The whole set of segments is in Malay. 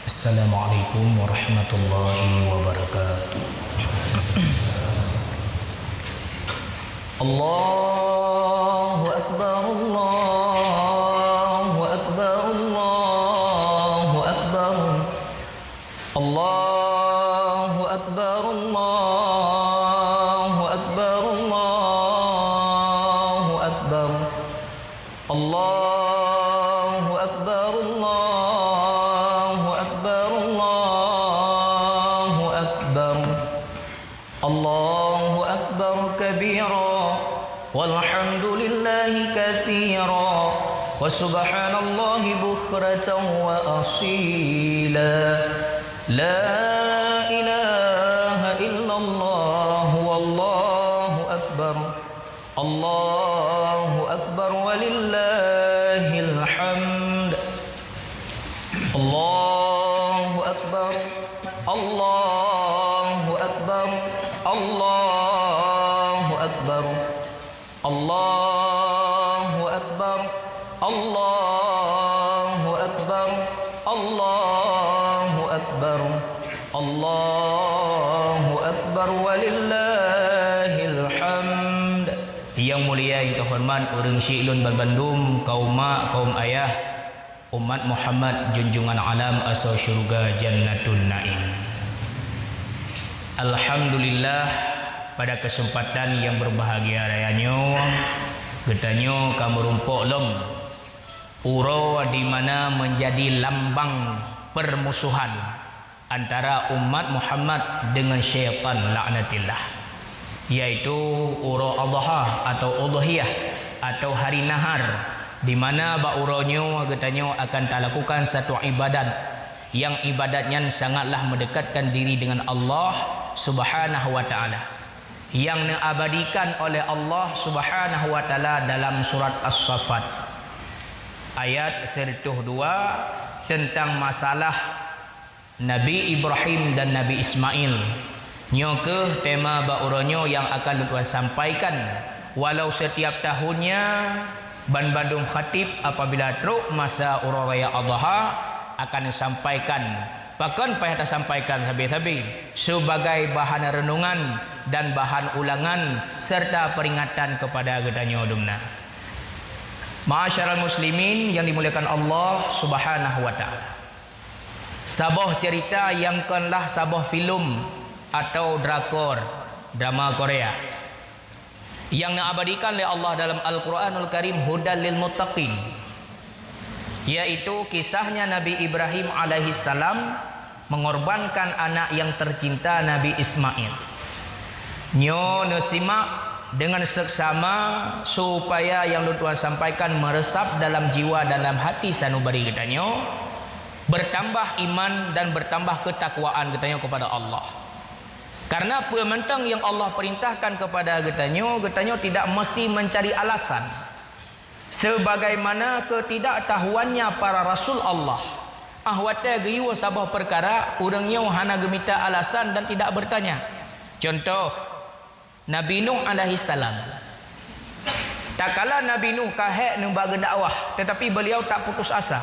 Assalamualaikum warahmatullahi wabarakatuh. Allahu Akbar, Allahu Akbar, Allahu Akbar, Allahu Akbar, Allahu Akbar, Allahu Akbar, Allahu Akbar, Allahu Akbar, Allahu Akbar, Allahu Akbar kabira, walhamdulillahi katsira, wa subhanallahi bukratan wa asila. La ilaha illallah wallahu akbar, Allahu akbar walillahil hamd. Allahu akbar, Allahu akbar, Allahu akbar, Allahu akbar, Allahu akbar, Allahu akbar, Allahu akbar walillahil hamd. Yang mulia, yang terhormat, urang syi'lun Bandung, kaum mak, kaum ayah, umat Muhammad junjungan alam asal syurga Jannatun Naim. Alhamdulillah, pada kesempatan yang berbahagia rayanya getanyo kamu rumpuk lom uro di mana menjadi lambang permusuhan antara umat Muhammad dengan syaitan laknatillah, yaitu uro Adha atau Udhiyah atau hari nahar, di mana bauronyo getanyo akan tak lakukan satu ibadat yang ibadatnya sangatlah mendekatkan diri dengan Allah Subhanahu wa taala, yang diabadikan oleh Allah Subhanahu wa taala dalam surat As-Saffat ayat 102 tentang masalah Nabi Ibrahim dan Nabi Ismail. Nyoke tema bauronyo yang akan Tuan sampaikan, walau setiap tahunnya Ban Bandung Khatib apabila truk masa Uraya Adha akan disampaikan, bahkan payah tersampaikan habis-habis sebagai bahan renungan dan bahan ulangan serta peringatan kepada gedanyo dumna. Ma'asyiral muslimin yang dimuliakan Allah Subhanahu wa taala. Sabah cerita yang kanlah sabah filem atau drakor, drama Korea yang diabadikan oleh Allah dalam Al-Quranul Karim, hudal lil muttaqin, yaitu kisahnya Nabi Ibrahim alaihissalam mengorbankan anak yang tercinta Nabi Ismail. Nyo nesimak dengan seksama supaya yang Tuhan sampaikan meresap dalam jiwa, dalam hati sanubari getanyo, bertambah iman dan bertambah ketakwaan getanyo kepada Allah. Karena pementang yang Allah perintahkan kepada getanyo tidak mesti mencari alasan, sebagaimana ketidaktahuannya para rasul Allah. Ahwata geyu sabah perkara urangnya hana gemita alasan dan tidak bertanya. Contoh Nabi Nuh alaihi salam. Tak kala Nabi Nuh kahek nembaga dakwah, tetapi beliau tak putus asa.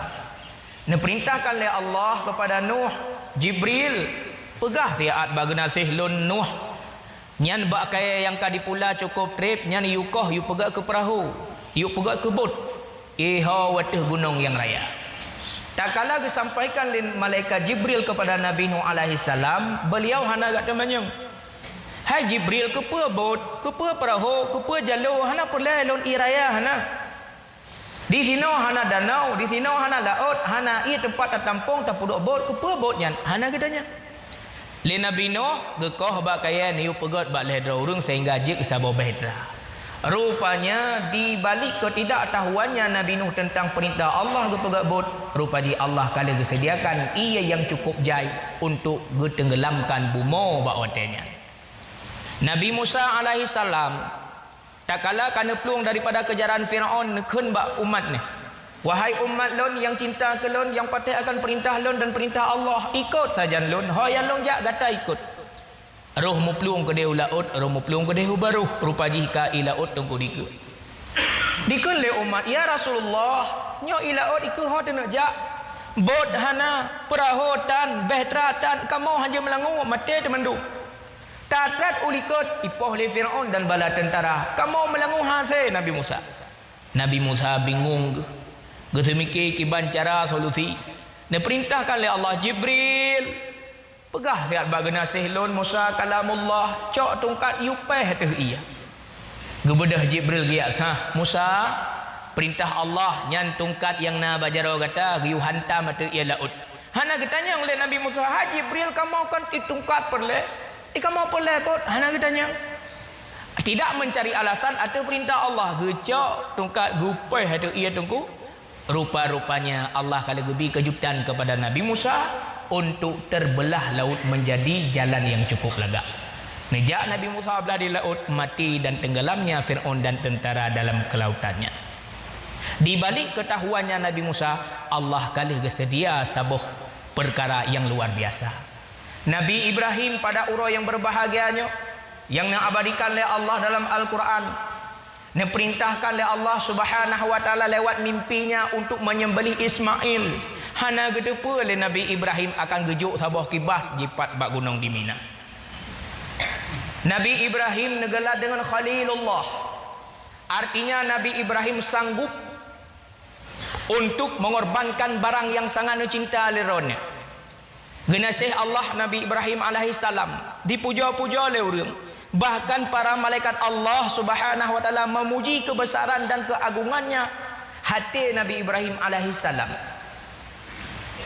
Diperintahkan oleh Allah kepada Nuh, Jibril, pegah tiaat bagna sihlun Nuh. Nyan bak kaya yang ka dipula cukup trip, nyan yukoh yu pegak ke perahu, yu pegak ke bot. Iho wateh gunung yang raya. Tak kala disampaikan oleh malaikat Jibril kepada Nabi Nuh alaihi salam, beliau hana gak temanyang. Hai Jibril, kepa bot, kepa perahu, kepa jalur, hana perlai lon iraya hana. Di sini hana danau, di sini hana laut, hana ia tempat tampung tak puduk bot, kepa botnya, hana gedanya. Le Nabi Nuh gekoh bak kaya niu pegot bak lehra urung sehingga jik sabah bahdra. Rupanya di balik ketidaktahuannya Nabi Nuh tentang perintah Allah ke pegat bot, rupanya Allah kala disediakan ia yang cukup jai untuk getenggelamkan bumo bak watenya. Nabi Musa alaihi salam tak kala kana pelung daripada kejaran Firaun nekun bak umat ni. Wahai umat lon yang cinta ke lon, yang patih akan perintah lon dan perintah Allah, ikut saja lon. Hoyan lon jak gata ikut. Roh mu pelung ke dehu laut, roh mu pelung ke dehu baruh, rupa jika ilaut tunggu dika. Dikun le umat, ya Rasulullah, nyo ilaut iku ho tenak jak. bot hana perahotan behtratan kamu hanya melangu mati temandu tatrat ulikot ipoh le Firaun dan bala tentara kamu melangu hase Nabi Musa bingung gitu mikir kiban cara solusi ne perintahkan oleh Allah Jibril pegah fiat bagana sehlon Musa kalamullah cok tungkat yupeh tu iya gebedah Jibril giat sah Musa perintah Allah nyan tungkat yang na bajaro kata giu hantam atau ia laut hana getanya oleh Nabi Musa ha Jibril kamu kan ditungkat perle kamu perle pot hana getanya tidak mencari alasan atau perintah Allah gecok tungkat gupai atau ia tungku rupa-rupanya Allah kala gebi kejutan kepada Nabi Musa untuk terbelah laut menjadi jalan yang cukup lega. Nejak Nabi Musa belah di laut mati dan tenggelamnya Fir'aun dan tentara dalam kelautannya. Di balik ketahuannya Nabi Musa, Allah kali bersedia sabuh perkara yang luar biasa. Nabi Ibrahim pada urau yang berbahagianya yang diabadikan oleh Allah dalam Al-Quran, diperintahkan oleh Allah Subhanahu wa taala lewat mimpinya untuk menyembelih Ismail. Hana gedepa oleh Nabi Ibrahim akan gejuk sabuh kibas jipat bak gunung di Mina. Nabi Ibrahim negelar dengan Khalilullah. Artinya Nabi Ibrahim sanggup untuk mengorbankan barang yang sangat cinta leronnya. Genasih Allah Nabi Ibrahim alaihi salam dipuja-puja oleh orang. Bahkan para malaikat Allah Subhanahu wa taala memuji kebesaran dan keagungannya hati Nabi Ibrahim alaihi salam.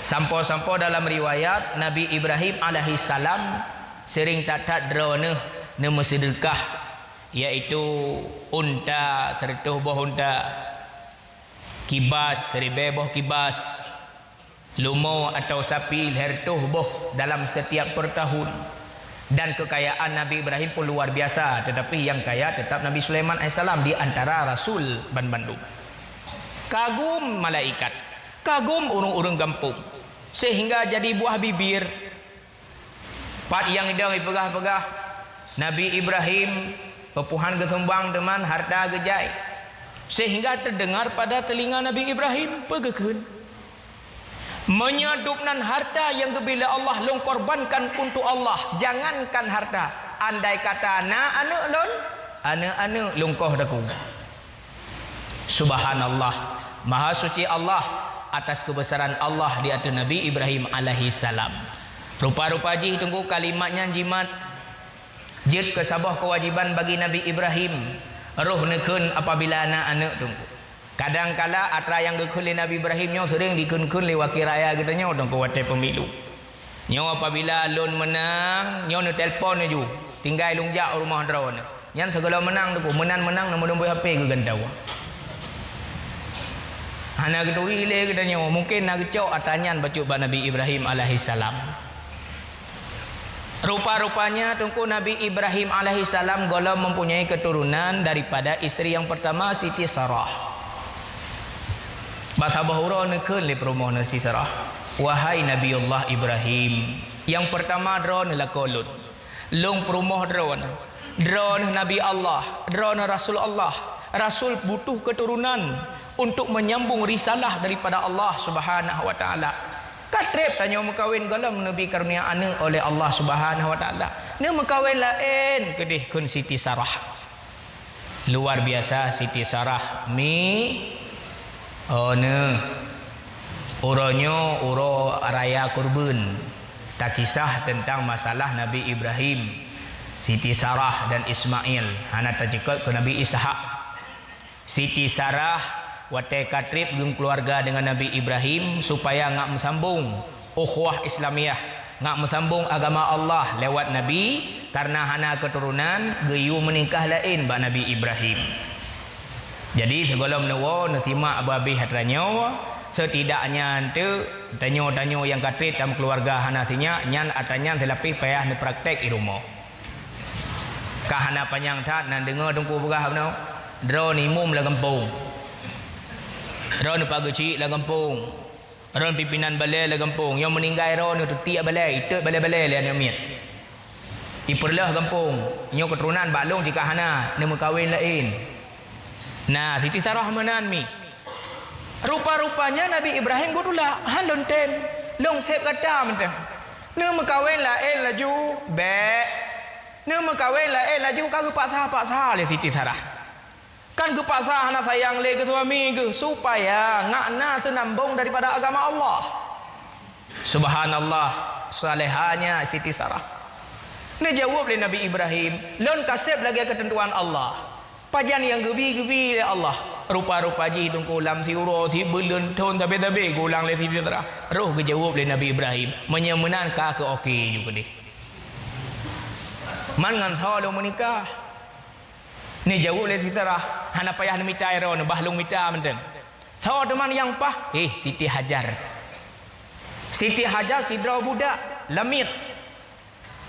Sampo-sampo dalam riwayat Nabi Ibrahim alaihi salam sering tatat drone ne sedekah iaitu unta sertuh boh unta kibas seribe boh kibas lumo atau sapi hertuh boh dalam setiap pertahun. Dan kekayaan Nabi Ibrahim pun luar biasa, tetapi yang kaya tetap Nabi Sulaiman AS di antara Rasul Bandung. Kagum malaikat, kagum urung-urung kampung, sehingga jadi buah bibir. Pat yang hidang dipegah-pegah Nabi Ibrahim pepuhan kesumbang teman harta gejai, sehingga terdengar pada telinga Nabi Ibrahim pegekeun menyadupnan harta yang bila Allah long korbankan untuk Allah. Jangankan harta, andai kata anak lon anak lungkoh daku. Subhanallah, maha suci Allah atas kebesaran Allah di atas Nabi Ibrahim alaihi salam. Rupa-rupa jih tunggu kalimatnya jimat jid kesabah kewajiban bagi Nabi Ibrahim roh nekun apabila anak tunggu. Kadang-kala atra yang dikuli Nabi Ibrahim nyo sering dikun-kun li wakil raya kita nyo dong kuatai pemilu. Nyo apabila lon menang, nyo ne telpon ju, tinggal lungjak rumah drone. Nyan segala menang tu menang nombor HP ke gandawa. Hana keturi le kita nyo mungkin nak cok atanyan bacuk ba Nabi Ibrahim alaihi salam. Rupa-rupanya tungku Nabi Ibrahim alaihi salam golong mempunyai keturunan daripada isteri yang pertama Siti Sarah. Bahasa bahura nekun li perumahan Siti Sarah. Wahai Nabiullah Ibrahim, yang pertama drone lakolun. Long perumah drone Nabi Allah, drone Rasul Allah. Rasul butuh keturunan untuk menyambung risalah daripada Allah Subhanahu wa taala. Katrep tanya mengkawin galam Nabi karunia anak oleh Allah Subhanahu wa taala. Ne mengkawin lain kedih kun Siti Sarah. Luar biasa Siti Sarah uronyo uro raya kurban. Tak kisah tentang masalah Nabi Ibrahim, Siti Sarah dan Ismail. Hana terjekut ke Nabi Ishak. Siti Sarah watai katrip dengan keluarga dengan Nabi Ibrahim supaya ngak mesambung ukhuwah Islamiyah, ngak mesambung agama Allah lewat Nabi. Karena hana keturunan geyu menikah lain ba Nabi Ibrahim. Jadi sebelum nawa nasima ababi hatranyo setidaknya ante tanyo yang katrit dalam keluarga hanasinya nyan atanyan selapih payah ni praktek di rumah. Kahana panjang tat nan dengar dengku begah no. Drone imum la kampung. Drone pageci la kampung. Drone pimpinan balai la kampung. Yang meninggal drone tu tiap balai, itu balai-balai la nyamit. Iperlah kampung. Nyo keturunan balung jika hana ni kawin lain. Nah, Siti Sarah menan mi. Rupa-rupanya Nabi Ibrahim gudula halon tem long sep kata mentang ne mekawin lain laju be ne mekawin lain laju kan paksa le Siti Sarah kan paksa anak sayang le ke suami ke supaya ngakna senambung daripada agama Allah. Subhanallah, salehanya Siti Sarah ne jawab le Nabi Ibrahim lon kasep lagi ketentuan Allah pajan yang gebi-gebi le Allah. Rupa-rupa ji hidung kolam si uro si belun ton tabe-tabe gulang le Siti Sarah. Roh ke jawab le Nabi Ibrahim menyemenan ka ke okey juga deh. Man ngan tho lo menikah. Ni jawab le Siti Sarah, hana payah ne mita ero ne bahlung mita menteng. Tho teman yang pah, Siti Hajar. Siti Hajar sidra budak lamit.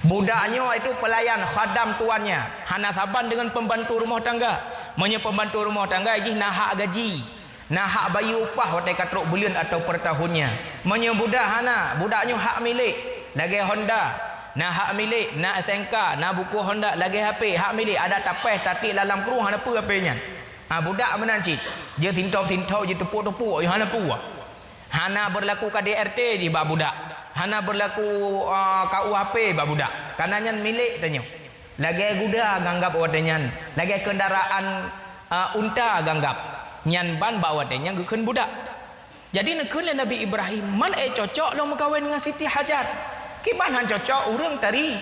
Budaknya itu pelayan khadam tuannya. Hana saban dengan pembantu rumah tangga. Menye pembantu rumah tangga iji nak hak gaji. Nak hak bayi upah watai katruk bulan atau per tahunnya. Menye budak hana, budaknya hak milik. Lagi Honda. Nak hak milik, nak SNK, nak buku Honda, lagi HP, hak milik. Ada tapeh, tatik dalam kru hana apa HP-nya. Budak menancit. Dia tintau-tintau, dia tepuk-tepuk, hana apa. Hana berlaku KDRT di bak budak. Hana berlaku KUHP bak budak. Kanannya milik tanya. Lagi guda ganggap watenyan. Lagi kendaraan unta ganggap. Nyan ban bak watenyan gekeun budak. Jadi nekeun Nabi Ibrahim man cocok lo mengkawin dengan Siti Hajar. Kiban han cocok urang tari.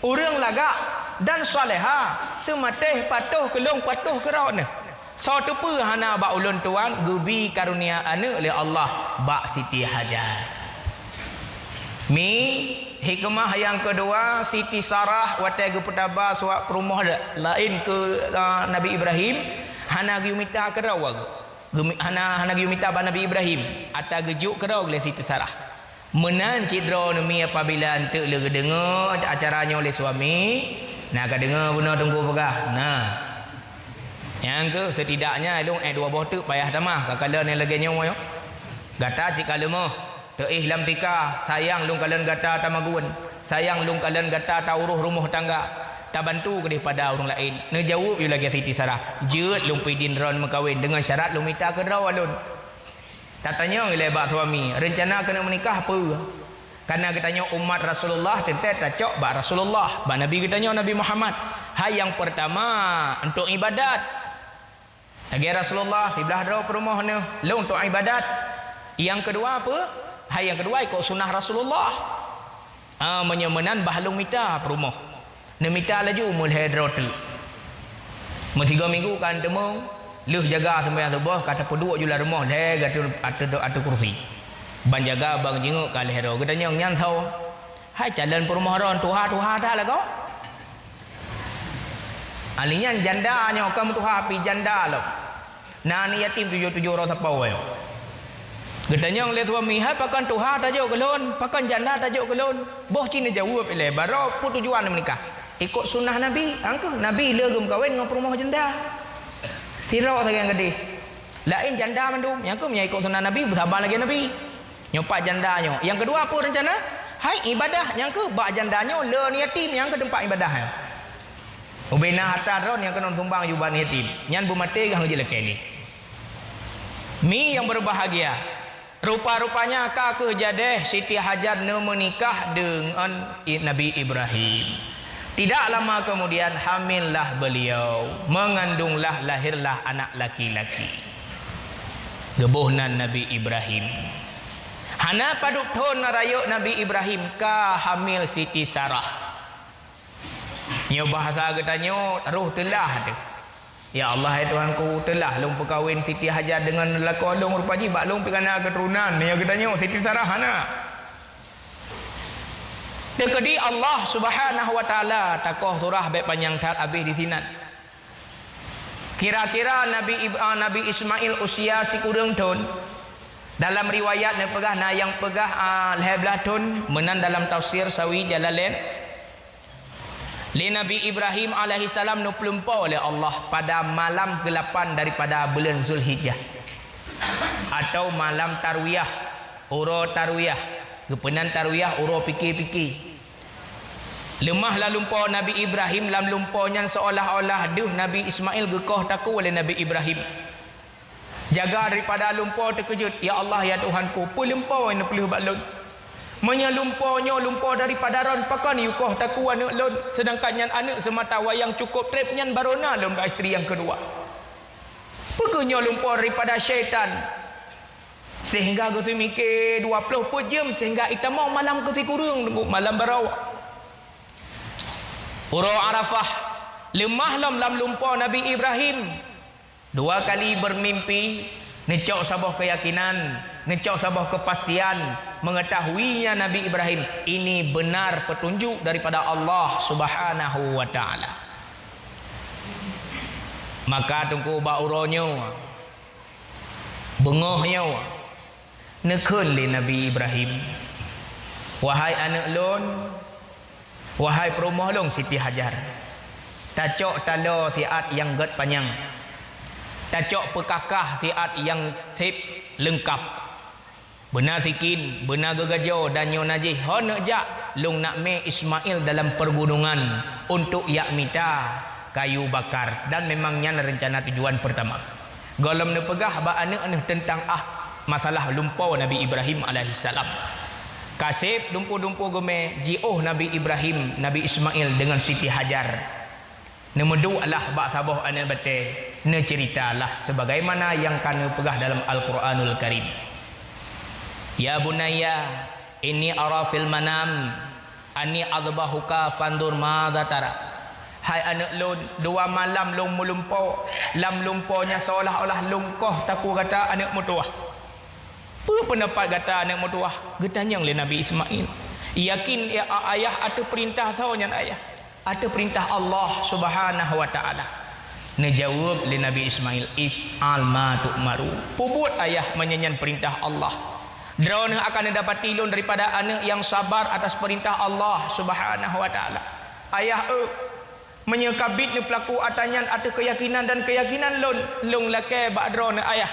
Urang lagak dan soleha. Semateh patuh kelong patuh kerana. So tepe hana bak ulun tuan gebi karunia anak oleh Allah bak Siti Hajar. Hikmah yang kedua, Siti Sarah watai ge petaba suak rumah lain ke Nabi Ibrahim hana gi minta kerau hana gi minta ba Nabi Ibrahim ata gejuk kerau le Siti Sarah menan cidra nemi apabila ente le dengar acaranya oleh suami nak dengar benar tunggu pegah nah yang ke setidaknya long 2 buah tu payah tamah kakala ni lagi nyawa yo gata cik kalemo lam tika sayang lung kalian gata tamagun sayang lung kalian gata tauruh rumah tangga tak bantu ke daripada orang lain ne jawab you lagi Siti Sarah jeut lung pidin ron mengkawin dengan syarat lung minta ke draw alun tak tanya oleh bak suami rencana kena menikah apa karena kita tanya umat Rasulullah tentet tak cok bak Rasulullah bak Nabi kita tanya Nabi Muhammad hai yang pertama untuk ibadat lagi Rasulullah sebelah draw perumah ne lu untuk ibadat yang kedua apa hai yang kedua ikut sunnah Rasulullah. Menyemenan bahlung mita perumah. Ne mita laju mulai drotu. 3 minggu kan temung, leuh jaga sembahyang subuh kata peduk jula rumah le atu kursi. Ban jaga bang jenguk ka lehro. Katanya nyan thau. Hai jalan perumah ron tuha dah lah kau. Alinya jandanya kamu tuha pi janda lo. Nani yatim 7 orang sapau yo. Katanya oleh suami, hai pakan tuha tajuk kelon, pakan janda tajuk kelon. Boh cina jawab ile, baru pun tujuan menikah. Ikut sunnah Nabi, angku Nabi legum kawin dengan perumah janda. Tirau sayang gede. Lain janda mandum, yang ku ikut sunnah Nabi bersabar lagi Nabi. Nyopak jandanya. Yang kedua apa rencana? Hai ibadah, yang ke bak jandanya le ni yatim yang ke tempat ibadah. Ubena harta ron yang kena tumbang juban yatim. Nyan bumate gang je lekeli. Mi yang berbahagia. Rupa-rupanya kakak jadeh Siti Hajar menikah dengan Nabi Ibrahim. Tidak lama kemudian hamillah beliau, mengandunglah lahirlah anak laki-laki. Gebuhnan Nabi Ibrahim. Hana paduk ton rayuk Nabi Ibrahim ka hamil Siti Sarah. Nyo bahasa katanya roh telah tu. Ya Allah ya Tuhanku telah long perkahwin Siti Hajar dengan lelaki long rupanya bak long pikana keturunan ni yang katanya Siti Sarah hana. Dekedi Allah Subhanahu wa taala takoh surah baik panjang tat habis di sinan. Kira-kira Nabi Ismail usia si kurang tahun. Dalam riwayat yang pegah yang pegah lehbelah tahun menan dalam tafsir Sawi Jalalain. Li Nabi Ibrahim alaihi salam nuplumpa oleh Allah pada malam ke-8 daripada bulan Zulhijjah atau malam tarwiyah, uro tarwiyah, kepenan tarwiyah uro pikir-pikir. Lemah lah lumpur Nabi Ibrahim lam lumpurnya seolah-olah duh Nabi Ismail gekoh taku oleh Nabi Ibrahim. Jaga daripada lumpur terkejut. Ya Allah ya Tuhanku, pu lumpur yang pelih bak lun. Menyelumpornya lumpur daripada ron pakan yukoh taku anak lun. Sedangkan yang anak semata wayang cukup trip nyan barona lun ke isteri yang kedua. Pekenya lumpur daripada syaitan. Sehingga aku mikir 20 jam sehingga kita mau malam ke kurung malam barawak. Ura Arafah lemah lam lumpur Nabi Ibrahim. 2 kali bermimpi, necok sabah keyakinan, necok sabah kepastian, mengetahuinya Nabi Ibrahim ini benar petunjuk daripada Allah Subhanahu wa taala. Maka tunggu bauronyo bengohnya nekun li Nabi Ibrahim. Wahai anak lon, wahai perumah long Siti Hajar, tacok talo siat yang gat panjang, tacok pekakah siat yang sip lengkap, benar sikin, benar gegajo dan nyo najih. Ho nak jak long nak me Ismail dalam pergunungan untuk yak mita kayu bakar, dan memangnya rencana tujuan pertama. Golem ne pegah ba anak tentang masalah lumpur Nabi Ibrahim alaihissalam. Kasih dumpu-dumpu gome jioh Nabi Ibrahim, Nabi Ismail dengan Siti Hajar. Ne medu Allah bak sabah anak bate, ne ceritalah sebagaimana yang kanu pegah dalam Al-Quranul Karim. Ya bunayya, inni ara fil manam anni adbahuka fandur madza tara. Hai anak lun, 2 malam long melumpur, lam lumpurnya seolah-olah lungkoh taku kata anak mutuah. Apa pendapat kata anak mutuah? Getanyang le Nabi Ismail. Yakin ya ayah ada perintah tahu nyan ayah. Ada perintah Allah Subhanahu wa taala. Nejawab le Nabi Ismail, if'al ma tu'maru. Pubut ayah menyanyian perintah Allah. Drone akan dapat tilun daripada anak yang sabar atas perintah Allah Subhanahu wa taala. Ayah menyekabit ni pelaku atanyan ada keyakinan dan keyakinan long lake bak drone ayah.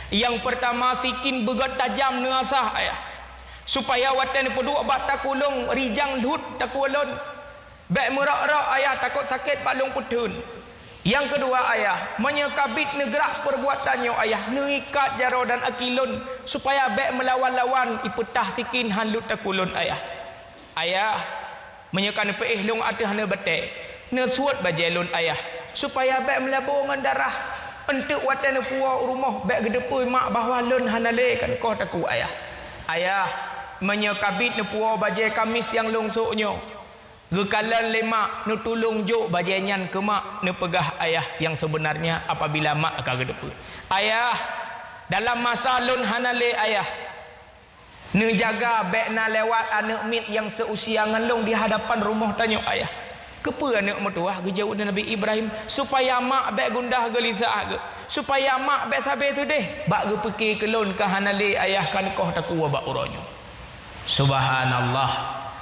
Yang pertama sikin begat tajam nuasah ayah, supaya watan peduk bak takulung rijang lut takulun bak merak-rak ayah takut sakit balung putun. Yang kedua ayah menyekabit negara perbuatannya ayah, neikat jaro dan akilun supaya bak melawan-lawan ipetah sikin halut takulun ayah. Ayah menyekan peih long atah ne bate ne suat bajelun ayah supaya bak melabur dengan darah. Untuk watan puak rumah bak gedepui mak bahawa lun hanale kan kau taku ayah. Ayah menyekabit ne puak bajai kamis yang longsoknya. Gekalan lemak ne tulung juk bajai nyan ke mak ne pegah ayah yang sebenarnya apabila mak akan gedepui. Ayah dalam masa lun hanale ayah ne jaga bak na lewat anak mit yang seusia ngelong di hadapan rumah tanya ayah. Kepa anak mertua gejauh Nabi Ibrahim supaya mak bak gundah gelisah ke, supaya mak bak sabar sedih bak gepeki kelon ke hanale ayah kan koh taku bak uronyo. Subhanallah,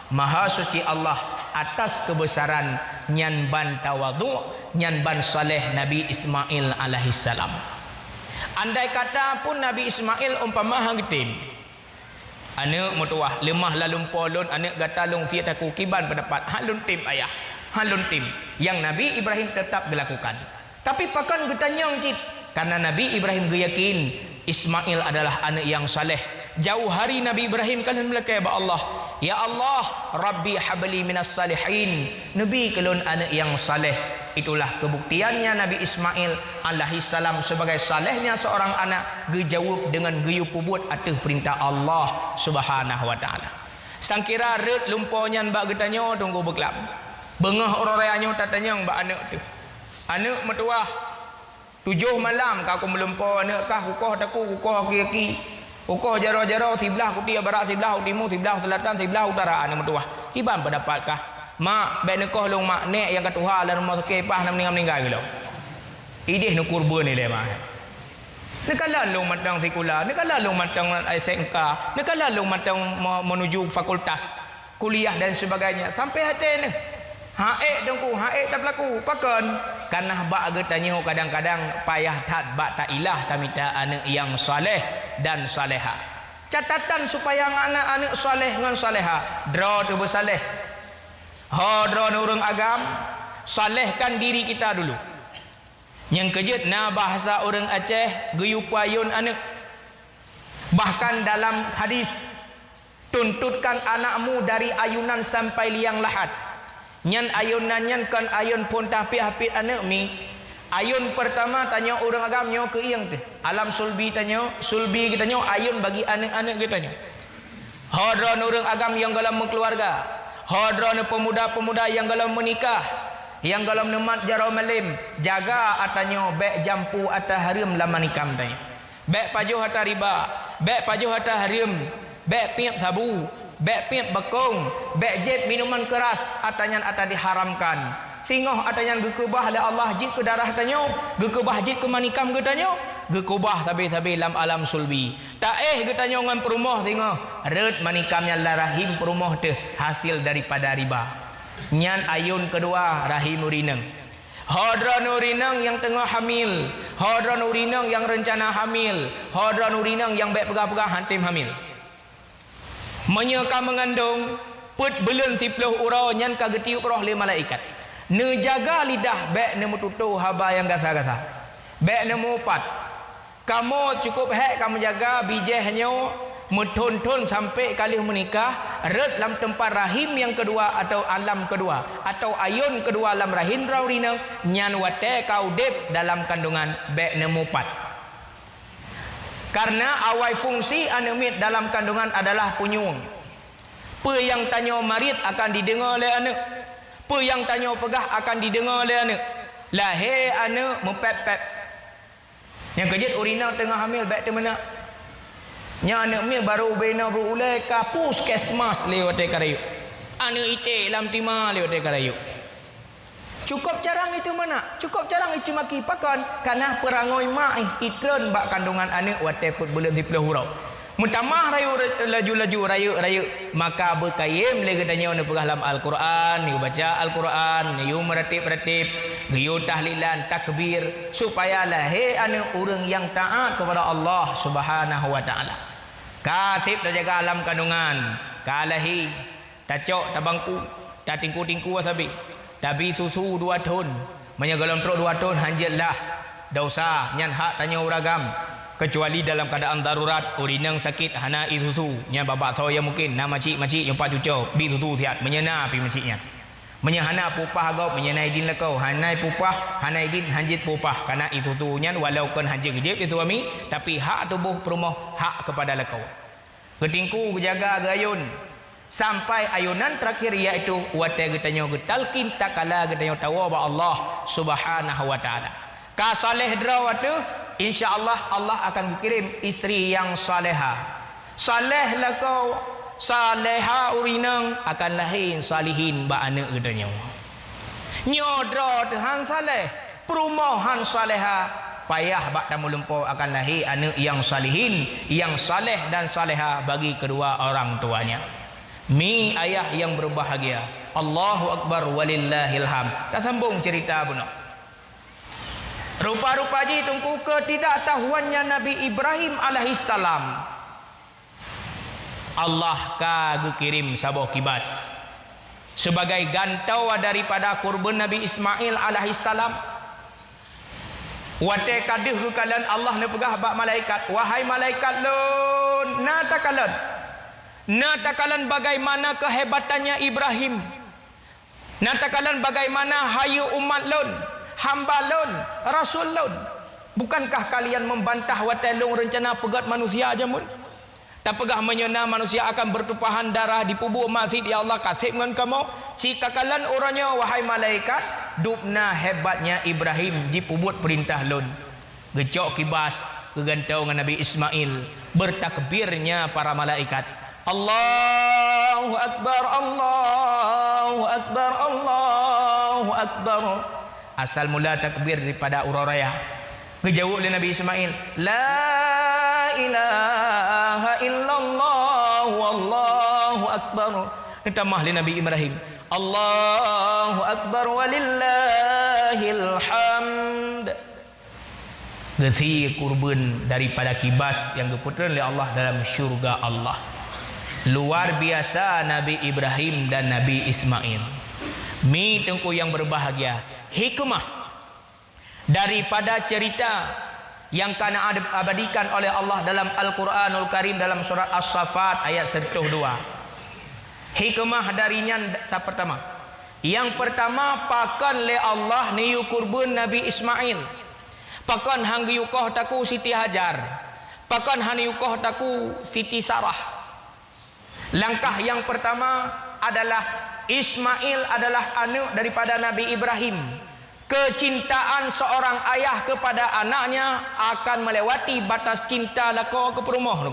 maha suci Allah atas kebesaran nyan ban tawadhu, nyan ban saleh Nabi Ismail alaihissalam. Andai kata pun Nabi Ismail umpama hang getim anak mertua lemah lalum polon anak gatalung sia taku kiban pendapat halun tim ayah, halun tim yang Nabi Ibrahim tetap dilakukan. Tapi pakan getanyang cit karena Nabi Ibrahim yakin Ismail adalah anak yang saleh. Jauh hari Nabi Ibrahim kalian melakai ba Allah, ya Allah Rabbi habli minas salihin, Nabi kelon anak yang saleh. Itulah kebuktiannya Nabi Ismail alaihissalam sebagai salehnya seorang anak gejawab dengan geyu pubut atas perintah Allah Subhanahu wa taala. Sangkira red lumpurnya bak getanyo tunggu beklam. Bengah orang-orangnya tatanya bak anak tu. Anak mertua 7 malam kau melumpur anak kah kukoh taku kukoh aki-aki. Kukoh jaro-jaro sebelah kutia barat sebelah timur sebelah selatan sebelah utara anak mertua. Kiban pendapatkah? Mak ben nekoh long mak nek yang katuha dalam rumah sakit pah nak meninggal gelo. Idih nu kurban ni le mah. Nekala long matang sekula, nekala long matang SMK, nekala long matang menuju fakultas, kuliah dan sebagainya. Sampai hati ni. Haek dengku, haek tak berlaku. Pakan karena bak getanyo kadang-kadang payah tat bak tak ilah tamita anak yang saleh dan saleha. Catatan supaya anak-anak saleh dengan saleha, draw tu bersaleh. Draw urang agam, salehkan diri kita dulu. Yang kejut na bahasa orang Aceh geyupayun anak. Bahkan dalam hadis, tuntutkan anakmu dari ayunan sampai liang lahat. Nyan ayunan nyan kan ayun pun tapi hapit anak mi. Ayun pertama tanya orang agamnya ke iang tu. Alam sulbi tanya, sulbi kita tanya ayun bagi anak-anak kita tanya. Hadran orang agam yang dalam keluarga, hadran pemuda-pemuda yang dalam menikah, yang dalam nemat jarau malim, jaga atanya bek jampu atah harim lama nikam tanya. Bek pajuh atah riba, bek pajuh atah harim, bek piap sabu, bek piap bekong, bek jeb minuman keras atanya atah diharamkan. Singoh atanya gekubah oleh Allah jid ke darah tanya, gekubah jid ke manikam ke tanya, gekubah tabi-tabi lam alam sulbi. Tak getanya ngan perumah singoh, red manikamnya la rahim perumah tu hasil daripada riba. Nyan ayun kedua rahim urineng. Hadran urineng yang tengah hamil, hadran urineng yang rencana hamil, hadran urineng yang baik pegah-pegah hantim hamil. Menyeka mengandung put belun 10 urau nyan kagetiup roh le malaikat. Ne jaga lidah bek ne mututu haba yang gasa-gasa. Bek ne mupat. Kamu cukup hek kamu jaga bijehnya metun-tun sampai kali menikah red dalam tempat rahim yang kedua atau alam kedua atau ayun kedua alam rahim raurina nyan wate kau dep dalam kandungan bek ne mupat. Karena awai fungsi anemit dalam kandungan adalah punyung. Pe yang tanya marit akan didengar oleh anak. Apa yang tanya pegah akan didengar oleh anak. Lahir anak mempep-pep. Yang kejut urina tengah hamil baik tu mana? Nya anak mi baru bina berulai ka puskesmas lewat karayu. Anak ite lam tima lewat karayu. Cukup carang itu mana? Cukup carang itu maki pakan karena perangoi mak itren bak kandungan anak wate put bulan 10 hurau. Mutamah rayu laju-laju rayu maka berkayem le katanya ne pegah dalam Al-Quran, ni baca Al-Quran, ni meratib-ratib, giyu tahlilan, takbir supaya lahir anak orang yang taat kepada Allah Subhanahu wa taala. Kasib dah jaga alam kandungan, kalahi tacok tabangku, tak tingku-tingku wasabi. Tapi susu 2 ton, menyegalam truk 2 ton hanjatlah. Dosa nyan hak tanya uragam. Kecuali dalam keadaan darurat urinang sakit hana isusu nya babak saya mungkin nama makcik jumpa cucuk bi susu tiat menyena pi makciknya menyahana pupah gau menyenai din lekau hanai pupah hanai din hanjit pupah karena isusu nya walaupun hanjit gejep di suami tapi hak tubuh perumah hak kepada lekau getingku jaga gayun sampai ayunan terakhir iaitu wate getanya getalkin takala getanya tawa ba Allah Subhanahu wa taala ka saleh drawatu InsyaAllah Allah akan kirim isteri yang saleha. Saleh lah kau, saleha urinang akan lahir salihin ba anak gedanya. Nyodra Tuhan saleh, perumahan saleha payah bak tamu lempo akan lahir anak yang salihin, yang saleh dan saleha bagi kedua orang tuanya. Mi ayah yang berbahagia. Allahu Akbar walillahil hamd. Tak sambung cerita bunak. Rupa-rupa ji tungku ketidaktahuannya Nabi Ibrahim alaihissalam. Allah kagak kirim sabah kibas sebagai gantau daripada kurban Nabi Ismail alaihissalam. Wate kadeh ke kalian Allah ne pegah bak malaikat, wahai malaikat lon, natakalan bagaimana kehebatannya Ibrahim, natakalan bagaimana hayu umat lon, hamba lon, rasul lon. Bukankah kalian membantah watelung rencana pegat manusia aja mun? Tak pegah menyena manusia akan bertumpahan darah di pubuk masjid ya Allah kasih dengan kamu. Jika kalian orangnya wahai malaikat, dupna hebatnya Ibrahim di pubuk perintah lon. Gecok kibas kegantau dengan Nabi Ismail, bertakbirnya para malaikat. Allahu Akbar, Allahu Akbar, Allahu Akbar. Asal mula takbir daripada uraraya. Kejauh oleh Nabi Ismail, la ilaha illallah wallahu akbar. Tambah oleh Nabi Ibrahim, Allahu akbar walillahil hamd. Gesi kurban daripada kibas yang diputrakan oleh Allah dalam syurga Allah. Luar biasa Nabi Ibrahim dan Nabi Ismail. Mi tengku yang berbahagia. Hikmah daripada cerita yang kana abadikan oleh Allah dalam Al-Quranul Karim dalam surat As-Saffat ayat 102. Hikmah darinya pertama. Yang pertama, pakan le Allah ni kurban Nabi Ismail. Pakan hang yukoh taku Siti Hajar. Pakan han yukoh taku Siti Sarah. Langkah yang pertama adalah Ismail adalah anak daripada Nabi Ibrahim. Kecintaan seorang ayah kepada anaknya akan melewati batas cinta lako ke perumah.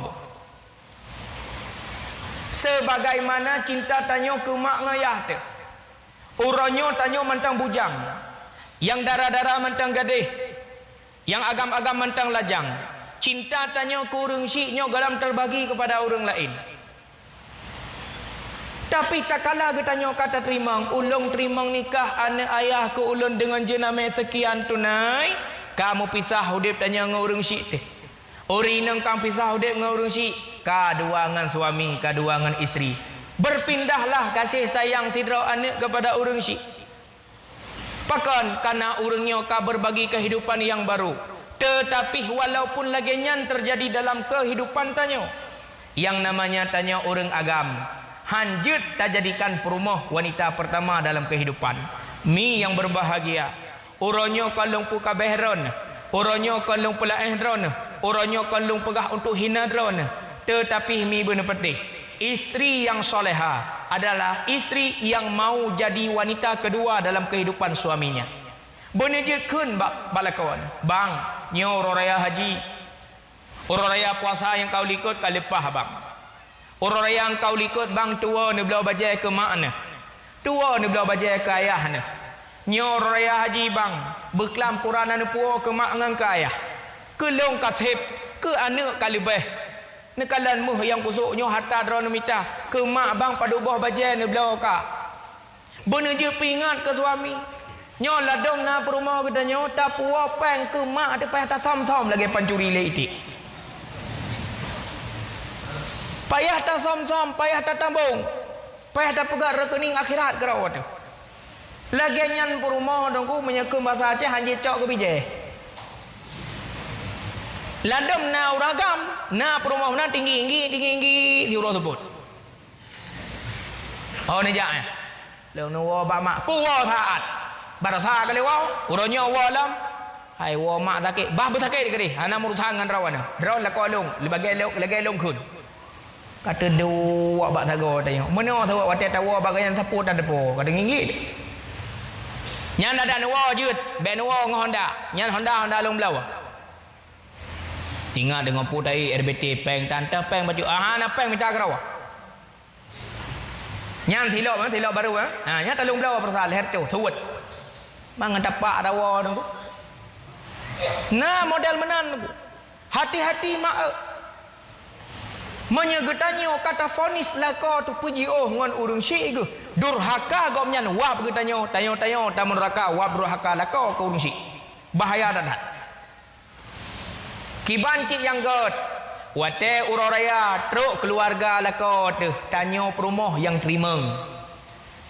Sebagaimana cinta tanyo ke mak ngayah tu. Uronyo tanyo mentang bujang. Yang darah-darah mentang gadih. Yang agam-agam mentang lajang. Cinta tanyo ke urang syiknyo galam terbagi kepada orang lain. Tapi tak kalah getanyo kata terimang, ulung terimang nikah anak ayah ke ulun dengan jenama sekian tunai, kamu pisah hudip tanya ngurung syik teh. Ori nang kang pisah hudip ngurung syik, kaduangan suami, kaduangan isteri. Berpindahlah kasih sayang sidra anak kepada urang syik. Pakan karena urangnya ka berbagi kehidupan yang baru. Tetapi walaupun lagi nyan terjadi dalam kehidupan tanyo, yang namanya tanyo urang agam. Hanjut tak jadikan perumah wanita pertama dalam kehidupan. Mi yang berbahagia. Uronyo kalung puka behron. Uronyo kalung pula ehron. Uronyo kalung pegah untuk hinadron. Tetapi mi benar petih. Isteri yang soleha adalah isteri yang mau jadi wanita kedua dalam kehidupan suaminya. Benar je kun balakawan. Bang, nyo raya haji. Raya puasa yang kau likut kau lepah bang. Orang yang kau likut bang tua ni belau bajai ke mak ni. Tua ni belau bajai ke ayah ni. Nyor raya haji bang. Berkelampuran ni puo ke mak dengan ke ayah. Ke long kasib. Ke anak kali beh. Ni kalan muh yang kusuknya harta drone mita. Ke mak bang pada ubah bajai ni belau kak. Bener je pingat ke suami. Nyor ladong na perumah kita nyor. Tak puo peng ke mak. Ada payah tak som-som lagi pancuri leitik. Payah tak som-som, payah tak tambung, payah tak pegat rekening akhirat ke rawat tu. Lagi nyan perumah dongku menyekum bahasa Aceh hanji cok ke bijai. Ladam na uragam, na perumah na tinggi di urut sebut. Oh ni jak eh. Lew nuwa ba mak puwa saat. Barasa kali wau, uronya walam. Hai wa mak sakit, bah bersakit ke di. Ana murutangan rawan. Draw la kolong, lagi long kun. Kata dua bak tago tanya. Mana tahu watet tahu bagayan sapu tak depo. Kata ngingit. Nyan ada nuwa jut, ben nuwa ngah Honda. Nyan Honda long belau. Tinggal dengan putai RBT peng tante peng baju. Nak peng minta kerawa. Nyan silok baru ah. Nyan talung belau persal her tu tuut. Mangan tapak dawa tu. Nah model menan tu. Hati-hati mak. Menyegetanyo kata fonis lako tu puji ngon urung syik ke durhaka gomnyan wab getanyo tanyo tamun raka wab durhaka lako ke urung syik bahaya dadat kibancik yang god wate uroraya truk keluarga lako tu tanyo perumah yang terimeng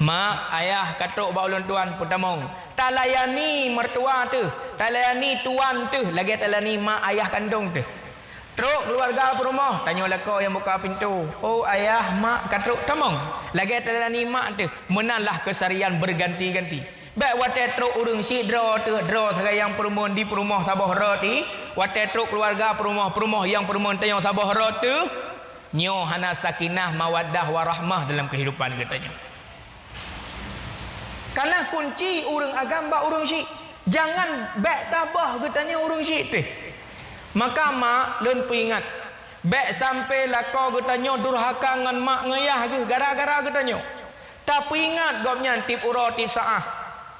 mak ayah katuk ba ulun tuan putamong talayani mertua tu talayani tuan tu lagi talayani mak ayah kandung tu. Truk keluarga perumah tanya lako yang buka pintu. Oh ayah mak katruk tamong. Lagi telani mak tu menanlah kesarian berganti-ganti. Baik wate truk urung si dro tu dro sayang perumah di perumah sabah roti. Wate truk keluarga perumah yang perumah tanya sabah roti. Nyo hana sakinah mawaddah warahmah dalam kehidupan katanya. Karena kunci urung agama urung si. Jangan baik tabah katanya urung si tu. Maka mak lun peringat bek sampai lako getanyo durhaka ngan mak ngayah ke gara-gara getanyo tak peringat gopnya tip uro tip saah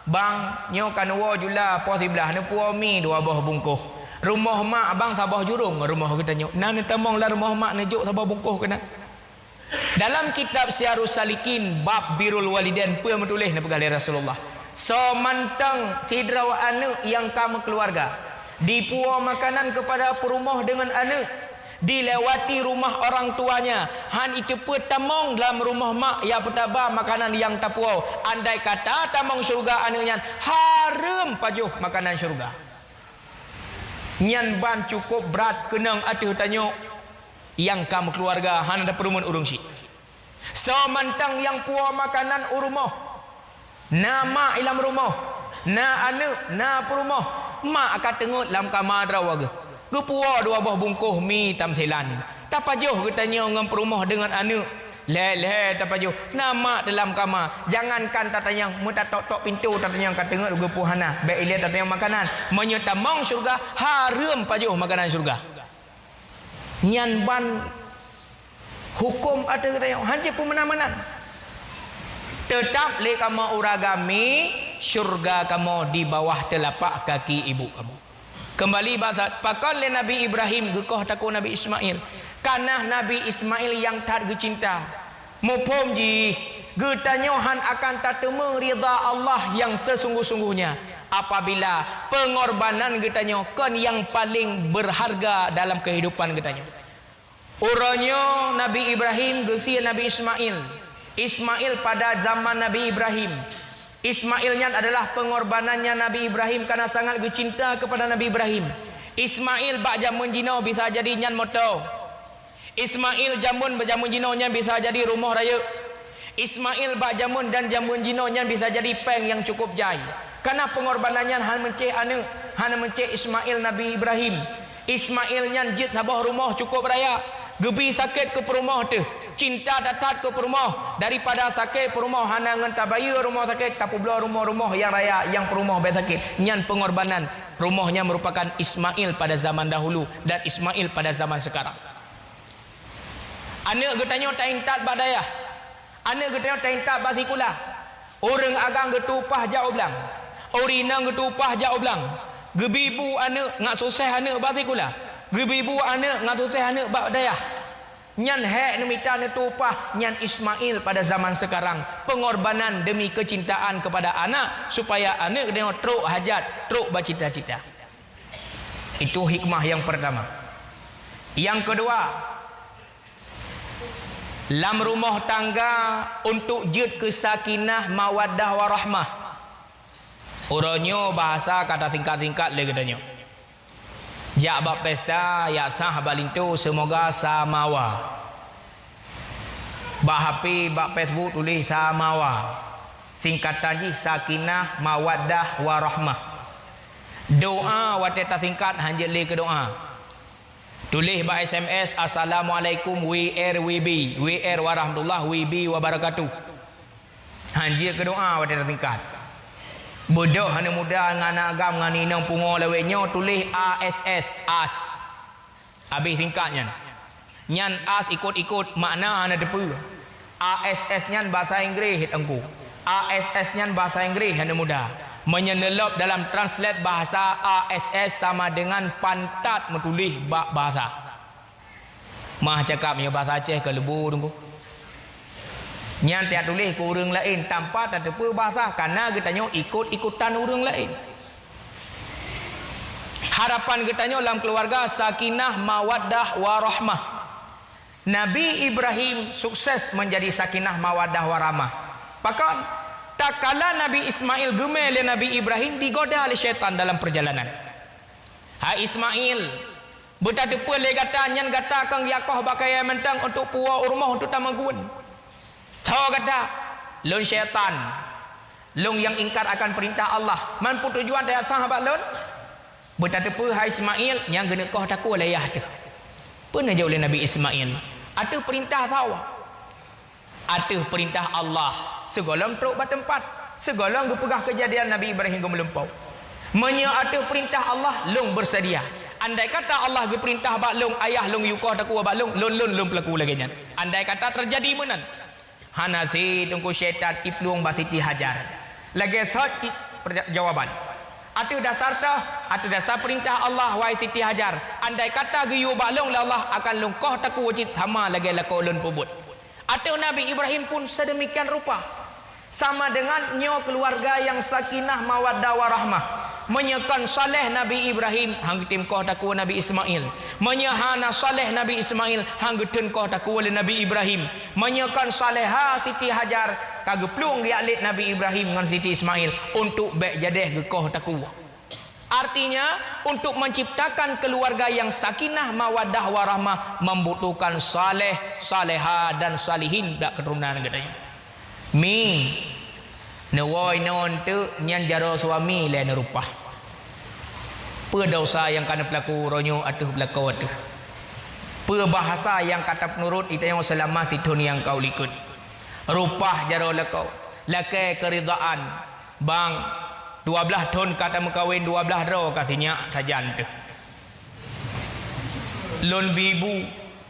bang nyo kan wo jula po sebelah ne puo mi dua buah bungkuh rumah mak bang sabah jurung rumah getanyo nan temong la rumah mak nejuk sabah bungkuh kena dalam kitab Syarus Salikin bab birrul walidain pun menulis na pegalai Rasulullah so mantang sidra wa anak yang kamu keluarga dipuah makanan kepada perumah dengan anak dilewati rumah orang tuanya han itu petamong dalam rumah mak ya petaba makanan yang tapuau andai kata tamong syurga anaknya haram pajuh makanan syurga Nyan ban cukup berat kenang atuh tanya yang kamu keluarga han ada perumun urung si. So mantang yang puas makanan urumah. Nama ilam rumah. Na anu na perumah. Mak akan tengok dalam kamar rawaga. Ge puas dua buah bungkuh mi tamsilan. Tapajuh ke tanya ngam perumah dengan anu. Leh tapajuh. Nama dalam kamar. Jangankan tatanya mu tak tok pintu tatanya akan tengok ge puhana. Baik ilia tatanya makanan. Menyetamang syurga haram pajuh makanan syurga. Nyan ban hukum ada kata hanya pemenang-menang. Tetap le kamu uragami syurga kamu di bawah telapak kaki ibu kamu. Kembali bahasa pakon le Nabi Ibrahim gekoh takut Nabi Ismail. Karena Nabi Ismail yang tak gecinta. Mupom ji getanyohan akan tatemu ridha Allah yang sesungguh-sungguhnya. Apabila pengorbanan getanyo kon yang paling berharga dalam kehidupan getanyo. Uranya Nabi Ibrahim gesia Nabi Ismail. Ismail pada zaman Nabi Ibrahim. Ismailnya adalah pengorbanannya Nabi Ibrahim karena sangat bercinta kepada Nabi Ibrahim. Ismail bak jamun jino bisa jadi nyan motor. Ismail jamun jino nya bisa jadi rumah raya. Ismail bak jamun dan jamun jino nya bisa jadi peng yang cukup jai. Karena pengorbanannya han menceh Ismail Nabi Ibrahim. Ismail nyan jit sabah rumah cukup raya. Gebi sakit ke perumah tu. Cinta datat ke perumah. Daripada sakit perumah hanangan tabaya rumah sakit. Tapi belah rumah-rumah yang raya yang perumah baik sakit. Nyan pengorbanan. Rumahnya merupakan Ismail pada zaman dahulu dan Ismail pada zaman sekarang. Anak getanya taintat badaya. Anak getanya taintat basikula. Orang agang getupah jauh belang. Orina getupah jauh belang. Gebibu anak ngak susah anak basikula. Gebibu anak ngak susah anak badaya. Nyan hek nemita netupah nyan Ismail pada zaman sekarang. Pengorbanan demi kecintaan kepada anak supaya anak dia teruk hajat, teruk bercita-cita. Itu hikmah yang pertama. Yang kedua, dalam rumah tangga untuk jid kesakinah mawaddah warahmah. Uronyo bahasa kata tingkat-tingkat le katanya. Jak bab pesta ya sah balintu semoga samawa. Bak HP bak Facebook tulis samawa. Singkatan ji sakinah mawaddah warahmah. Doa wateta singkat hanya le ke doa. Tulis bak SMS assalamualaikum WRWB WR warahmatullah WB wabarakatuh. Hanya ke doa wateta singkat. Bodoh hana muda ngana agam ngani nang pungo leweknya tulis ASS as. Habis tingkatnya. Nyan as ikut-ikut makna hana depu. ASS nyan bahasa Inggeris hit engku. ASS nyan bahasa Inggeris hana muda. Menyenelop dalam translate bahasa ASS sama dengan pantat menulis bak bahasa. Mah cakapnya bahasa Aceh ke lebu tunggu. Nyan tiap tulis ke orang lain tanpa tak apa bahasa karena katanya ikut-ikutan orang lain. Harapan katanya dalam keluarga sakinah mawaddah warahmah. Nabi Ibrahim sukses menjadi sakinah mawaddah warahmah. Bahkan tak kala Nabi Ismail gemel oleh Nabi Ibrahim digoda oleh syaitan dalam perjalanan. Hai Ismail, betapa le kata nyan kata kang Yakoh bakai mentang untuk puak rumah untuk tamagun. Tahu kata lon syaitan, lon yang ingkar akan perintah Allah. Mampu tujuan dari sahabat lon. Betapa hai Ismail yang gena kau takut layah tu. Pernah jauh oleh Nabi Ismail. Ada perintah tahu. Ada perintah Allah. Segolong teruk bertempat. Segolong berpegah kejadian Nabi Ibrahim gemelampau. Menya ada perintah Allah, long bersedia. Andai kata Allah berperintah bak long ayah long yukoh takut bak long pelaku lagi nya. Andai kata terjadi menan. Hanasi tunggu syaitan ipluang basiti hajar. Lagi satu jawaban. Atu dasar tah, atu dasar perintah Allah wahai Siti Hajar. Andai kata giyu baklong Allah akan lungkoh taku wajib sama lagi lakolon pubut. Atu Nabi Ibrahim pun sedemikian rupa. Sama dengan nyo keluarga yang sakinah mawaddah warahmah. Menyekan saleh Nabi Ibrahim hanggetim koh taku Nabi Ismail. Menyahana saleh Nabi Ismail hanggetin koh taku oleh Nabi Ibrahim. Menyekan saleha Siti Hajar kageplung dialit Nabi Ibrahim dengan Siti Ismail untuk baik jadeh gekoh taku. Artinya untuk menciptakan keluarga yang sakinah mawaddah warahmah membutuhkan saleh, salehah dan salihin dak keturunan katanya. Mi Nawai non tu nyan jaro suami lain rupah. Pe dosa yang kana pelaku ronyo atuh belako atuh. Pe bahasa yang kata penurut itu yang selama fitun yang kau likut. Rupah jaro lekau. Lakai keridaan. Bang 12 ton kata mengkawin 12 ro katanya sajan tu. Lon bibu,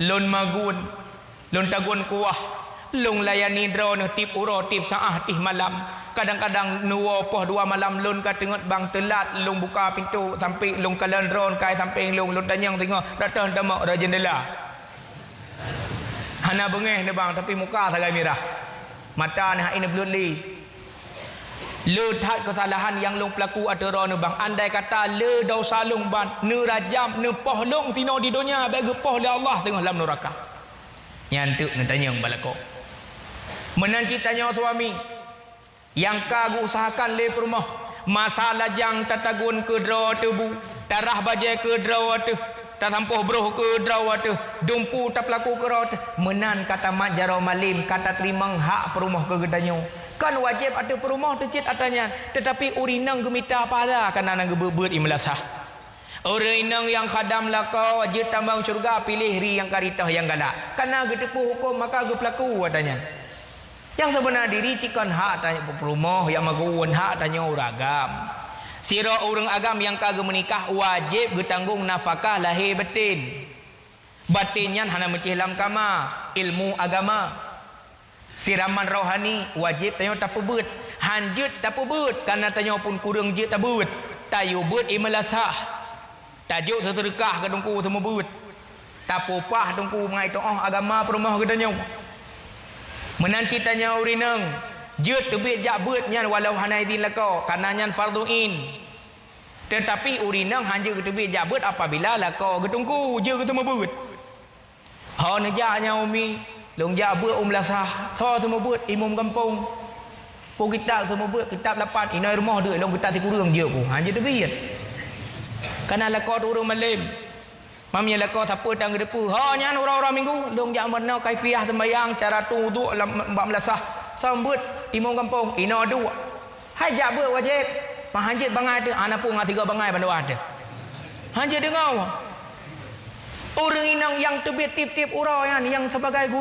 lon magun, lon tagun kuah, lon layani drone tip uro tip saah tih malam. Kadang-kadang nuwo poh 2 malam lun ka tengok bang telat lung buka pintu sampai lung kalan drone kai sampai lung tanyang tengok datang tamak ra jendela. Hana bengeh ne bang tapi muka sagai mirah. Mata ni hak ini belut li. Le that kesalahan yang lung pelaku atau ne bang. Andai kata le dosa lung ban ne rajam ne poh lung tino di dunia bagi poh le Allah tengok dalam neraka. Nyantuk ne tanyang balako. Menanti tanya suami yang kagu usahakan le rumah masalah jang tatagun ke draw tebu tarah bajai ke draw tu tak sampuh broh ke draw tu dumpu tak pelaku ke rot menan kata mat jaro malim kata terima hak perumah ke gedanyo kan wajib ada perumah tu cit atanya tetapi urinang gemita pada kana nang gebebet imlasah urinang yang khadam laka wajib tambang syurga pilih ri yang karitah yang galak kana getepu hukum maka ge pelaku katanya. Yang sebenar diri cikon hak tanya perumah yang maguun hak tanya uragam. Sira orang agam yang kagak menikah wajib getanggung nafkah lahir batin. Batinnya hana mencihlam kama ilmu agama. Siraman rohani wajib tanya tak pebut. Hanjut tak pebut karena tanya pun kurang jut tak pebut. Tayu but imelasah. Tajuk seterkah ke dongku semua but. Tak popah dongku mengai to'ah agama perumah gedanya. Menanci tanya urinang jut tebik jak beut nyan walau hana izin lako karena nyan farduin tetapi urinang hanja tebik jak beut apabila lako getungku je ketemu beut ha nejaknya umi long jak beut lasah tho semua beut imam kampung pu kitab semua beut kitab 8 inai rumah deuk long kitab tikurang je ku hanja tebik karena lako turun malam mamnya lako siapa tang depu ha nyan orang-orang minggu long jak menau kaifiah sembahyang cara tu wuduk bab melasah sambut imam kampung ina dua hai jak ber wajib pahanjit bangai tu ana pun ngah 3 bangai bandu ada hanjit dengar orang inang yang tebit tip-tip urau yang sebagai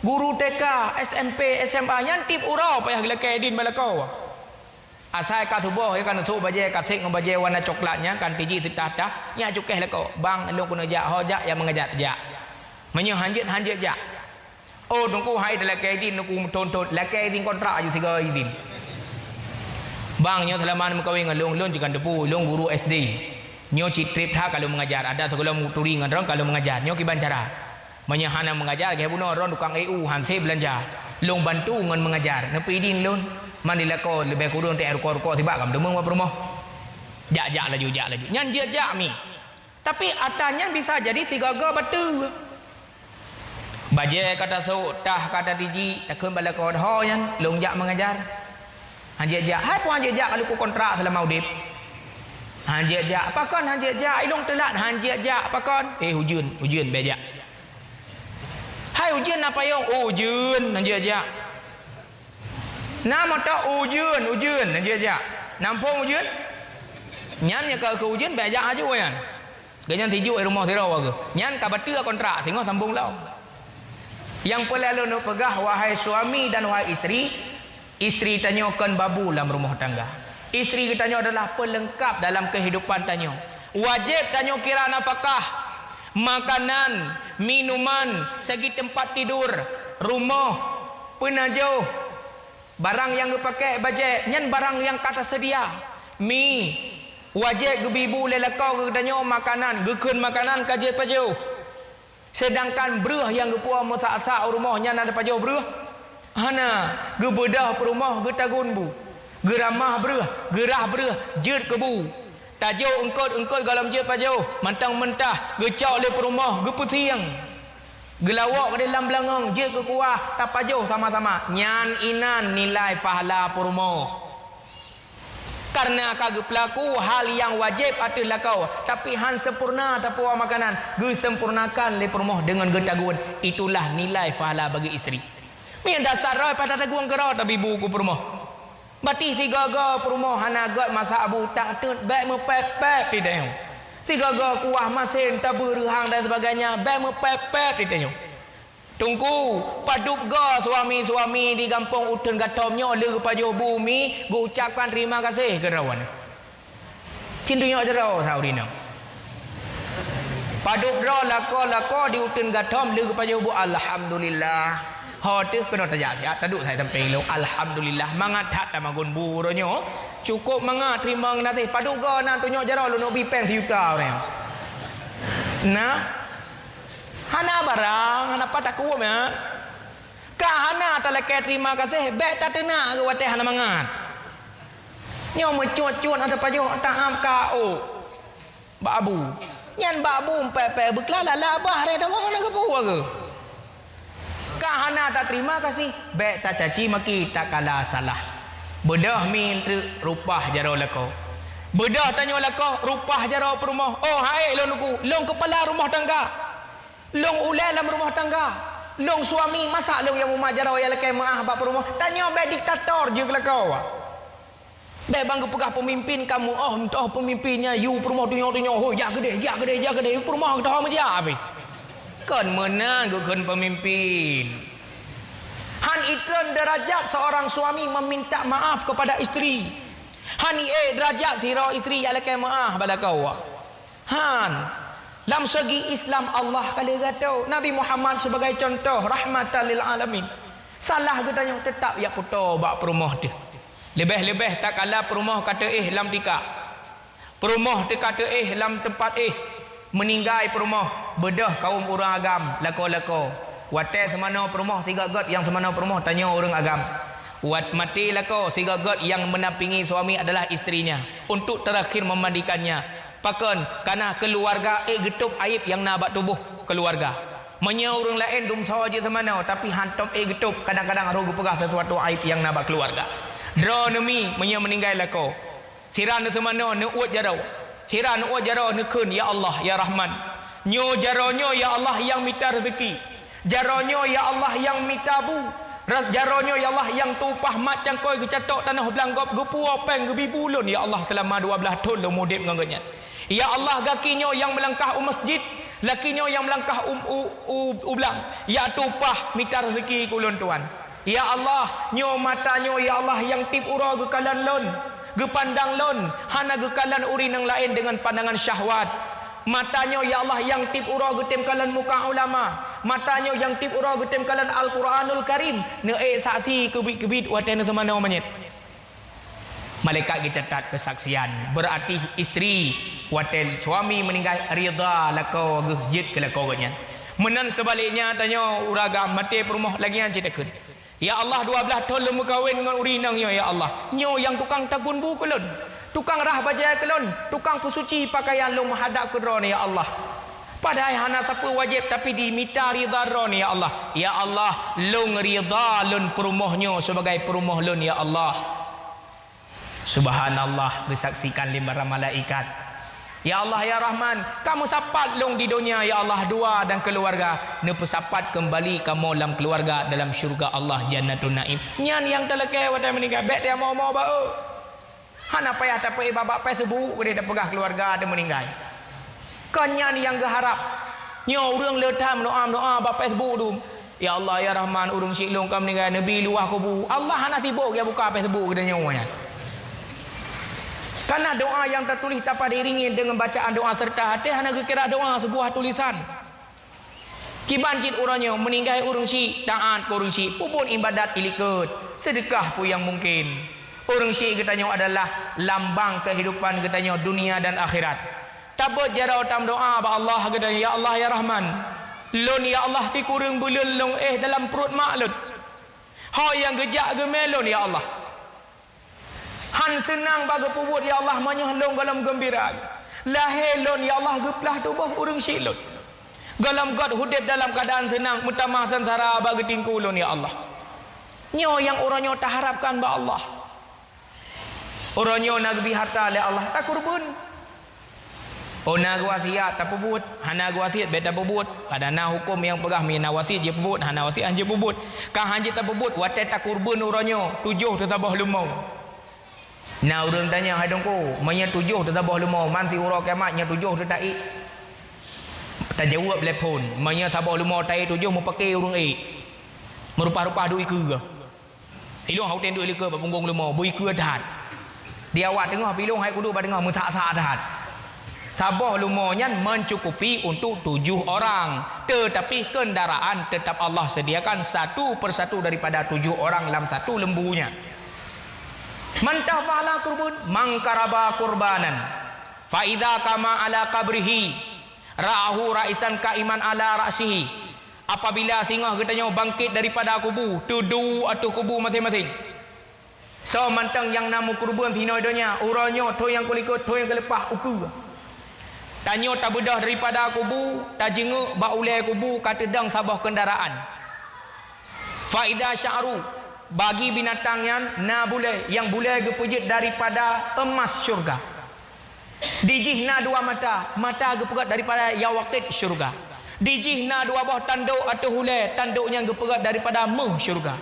guru TK SMP SMA yang tip urau payah gelakai din balakau asai ka tubuh ya kan tu bajai kasik ngom bajai warna coklatnya kan tiji sitah nya cukeh lako bang lu kena jak hojak yang mengajak jak menyo hanjit jak oh tungku hai dalam kaidin tungku tonton la kaidin kontrak ju 3 idin bang nyo selaman mengkawin ngalung lun jikan depu lung guru SD nyo citrip tha kalau mengajar ada sekolah muturi ngan rong kalau mengajar nyo kiban cara menyo hana mengajar ge buno ron tukang EU hanse belanja lung bantu ngan mengajar nepi idin lun mandila ko lebih kurang tak ruko sibak kam demeng apa rumah jak laju nyan jak mi tapi atanya bisa jadi sigaga batu baje kata so tah kata diji takun bala ko ho nyan long jak mengajar hanjak hai puan jak kalau ku kontrak selama udip hanjak apa kon hanjak ilong telat hanjak apa kon hujun bejak hai hujun apa yo hujun hanjak nama tak ujun aja nampung ujun nyan ke ujun bejak aja kan ganyan tiju rumah sira ke nyan ka batua kontrak tengok sambung lau yang pelalu nu pegah wahai suami dan wahai istri tanyakan babu dalam rumah tangga istri tanya adalah pelengkap dalam kehidupan tanya wajib tanya kira nafkah makanan minuman segi tempat tidur rumah penajauh barang yang dipakai bajet nyan barang yang kata sedia mi wajib gebibu lelakau gedanyo makanan gekun makanan kaje pajau sedangkan beruh yang gepua masak-sak rumahnya ada pajau beruh hana gebedah perumah getagun bu geramah beruh gerah beruh jut kebu tajau engkot galam je pajau mantang mentah gecak le perumah gepusiang gelawak pada dalam belangang je ke kuah tak pajau sama-sama nyan inan nilai pahala perumah Karena kagak pelaku hal yang wajib adalah kau. Tapi han sempurna tapua makanan. Ge sempurnakan le permoh dengan getaguan. Itulah nilai pahala bagi isteri. Min dasar roy pada taguan kerau tapi buku permoh. Bati tiga ga permoh hana got masa abu tak tut baik mepepep di dayu. Tiga ga kuah masin tabu rehang dan sebagainya baik mepepep di dayu. Tunggu padup ga suami-suami di kampung Utun Gatomnya le pajuh bumi gu ucapkan terima kasih ke rawan. Cintunya jero saurina. Padup ro lako di Utun Gatom le pajuh bu alhamdulillah. Ha tu kena tajak ya taduk saya sampai lo alhamdulillah mangat tak tamagun buronyo cukup mangat terima nasi padup ga nan tunyo jero lu no bipeng siuta orang. Nah hana barang, hana patak kuam ya. Kahana talake terima kasih, bet tak tena ke wateh hana mangat. Nyo mencuat-cuat ada pajo taam kau. Babu. Nyan babu pepe beklala labah re dah mana ke puwa ke. Kahana tak terima kasih, bet tak caci maki tak kalah salah. Bedah min rupah jaro lako. Bedah tanya lako rupah jaro perumah. Oh hai long nuku, long kepala rumah tangga. Long ulai dalam rumah tangga. Long suami masa long yang mumajarah yang lekai maah bapa rumah. Tanya be diktator je ke kau. Be bangga pegah pemimpin kamu. Oh entah pemimpinnya you perumah dunia oh jaga deh perumah dah macam apa. Kan menang kan pemimpin. Han itron derajat seorang suami meminta maaf kepada isteri. Han derajat sira isteri yang lekai maah bala kau. Han dalam segi Islam Allah kali kata Nabi Muhammad sebagai contoh rahmatan lil alamin. Salah kita tanya tetap ya puto bak perumah dia. Lebih-lebih tak kala perumah kata lam tika. Perumah dia kata lam tempat meninggai perumah bedah kaum orang agam lako-lako. Wate semana perumah sigagat yang semana perumah tanya orang agam. Wat mati lako sigagat yang menampingi suami adalah istrinya untuk terakhir memandikannya. Pakan karena keluarga getup aib yang nabak tubuh keluarga. Menya orang lain dum saja semana tapi hantam getup kadang-kadang rogu pegah sesuatu aib yang nabak keluarga. Dra nemi menya meninggal lako. Siran semana ne uat jarau. Siran uat jarau ne kun ya Allah ya Rahman. Nyo jaronyo ya Allah yang minta rezeki. Jaronyo ya Allah yang minta bu. Jaronyo ya Allah yang tupah mat cangkoi ke catok tanah belanggop gepu openg gebi bulun ya Allah selama 12 tahun lo modip nganganya. Ya Allah gakinya yang melangkah masjid, lakinya yang melangkah ublang. Ya tupah minta rezeki kulun tuan. Ya Allah, nyo matanyo ya Allah yang tip ura ge kalan lon, ge pandang lon, hana ge kalan uri nang lain dengan pandangan syahwat. Matanya ya Allah yang tip ura ge tem kalan muka ulama. Matanya yang tip ura ge tem kalan Al-Quranul Karim. Ne saksi kebit-kebit watena semana manyet. Malaikat dicatat kesaksian berarti isteri waten suami meninggal rida lako gejit ke lakonya. Menan sebaliknya tanya uragam mati perumah lagi yang ceritakan. Ya Allah 12 tahun lemu kahwin dengan urinang ya Allah. Nyo yang tukang tagun bu kelon. Tukang rah bajai kelon, tukang pesuci pakaian lu menghadap ke drone ya Allah. Padahal hana siapa wajib tapi diminta rida drone ya Allah. Ya Allah, lu ngerida lun perumahnya sebagai perumah lun ya Allah. Subhanallah disaksikan lima malaikat. Ya Allah ya Rahman, kamu sapat long di dunia ya Allah dua dan keluarga. Ne pesapat kembali kamu dalam keluarga dalam syurga Allah Jannatul Naim. Nyan yang terlekai wadah meninggal bet dia mau bau. Hana payah tak payah babak Facebook dia dah pegah keluarga ada meninggal. Kanyan yang geharap. Nyo urang letam doa bab Facebook tu. Ya Allah ya Rahman urang silong kam meninggal nabi luah kubu. Allah hana sibuk dia buka Facebook dia nyonya. Karena doa yang tertulis dapat diiringi dengan bacaan doa serta hati hanya kira doa sebuah tulisan. Kibancit orangnya meninggal urang si taat urang si pun ibadat ilikut sedekah pun yang mungkin. Urang si katanya adalah lambang kehidupan katanya dunia dan akhirat. Tabut jarau tam doa ba Allah katanya ya Allah ya Rahman. Lon ya Allah ti kurang bulan long dalam perut mak lon. Ha yang gejak gemelon ya Allah. Han senang bagi pubut ya Allah menyahlong dalam gembira. Lahilun ya Allah geplah tubuh urang silun. Galam god hudib dalam keadaan senang mutamah sengsara bagi tingkulun ya Allah. Nyo yang orangnya tak harapkan ba Allah. Orangnya nak beri harta oleh Allah tak kurban. Oh nak wasiat tak pebut, hana wasiat bet tak pebut. Ada na hukum yang pegah mina wasiat je pebut, hana wasiat je pebut. Kah hanje tak pebut, watai tak kurban orangnya, 7 tetabah lemau. Nah orang tanya hai dongko, manya 7 tetabah lemau, mansi urang kiamatnya 7 tak ik. Tak jawab telefon, manya sabah lemau tai 7 mau pakai urang ik. Merupa-rupa duit ke. Hilong hau ten duit ke punggung lemau, bui ke dah. Dia awak tengah pilong hai kudu ba tengah mutak-tak dah. Sabah lumonya mencukupi untuk 7 orang. Tetapi kendaraan tetap Allah sediakan satu persatu daripada 7 orang dalam satu lembunya. Mantafala kurban, mangkaraba kurbanan. Faida kama ala kabrihi, ra'ahu ra'isan kaiman ala ra'sihi. Apabila singa katanya bangkit daripada kubu, tudu atau kubu masing-masing. So mantang yang nama kurban tinoidonya, uranya tu yang kulikut, tu yang kelepah uku. Tanya tak bedah daripada kubu, tak jenguk baulai kubu kata dang sabah kendaraan. Faida sya'ru, bagi binatang yang bulai, yang bulai gepejit daripada emas syurga. Dijihna 2 mata, mata gepegat daripada yawakit syurga. Dijihna 2 buah tanduk atau hulai, tanduknya gepegat daripada meh syurga.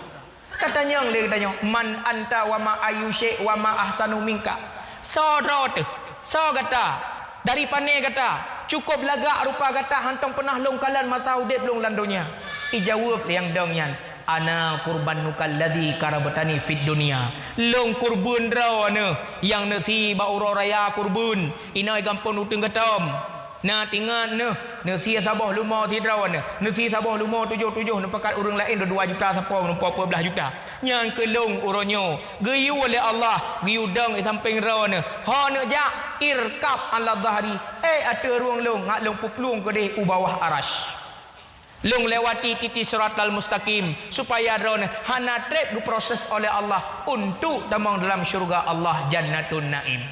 Katanya dia katanya, man anta wa ma ayu syai' wa ma ahsanu minka. Saudara tu, so kata dari panai kata, cukup lagak rupa kata hantam pernah longkalan masa udip long landonya. Ijawab yang dongyan, ana kurbanuka alladhi karabatani fid dunia. Long kurban rawana yang nasi bauro raya kurban. Inai gampon uteng katam. Na tingan nasi sabah lumau si rawana. Nasi sabah lumau 7 ne pakat urang lain 2 juta siapa 14 juta. Yang kelong uronyo geyu oleh Allah, geyu dang samping rawana. Ha nak jak irkab ala dhahri. Ada ruang long ngak long puplung ke deh bawah arash. Long lewati titik siratal mustaqim supaya drone hana trip diproses oleh Allah untuk damang dalam syurga Allah jannatun naim.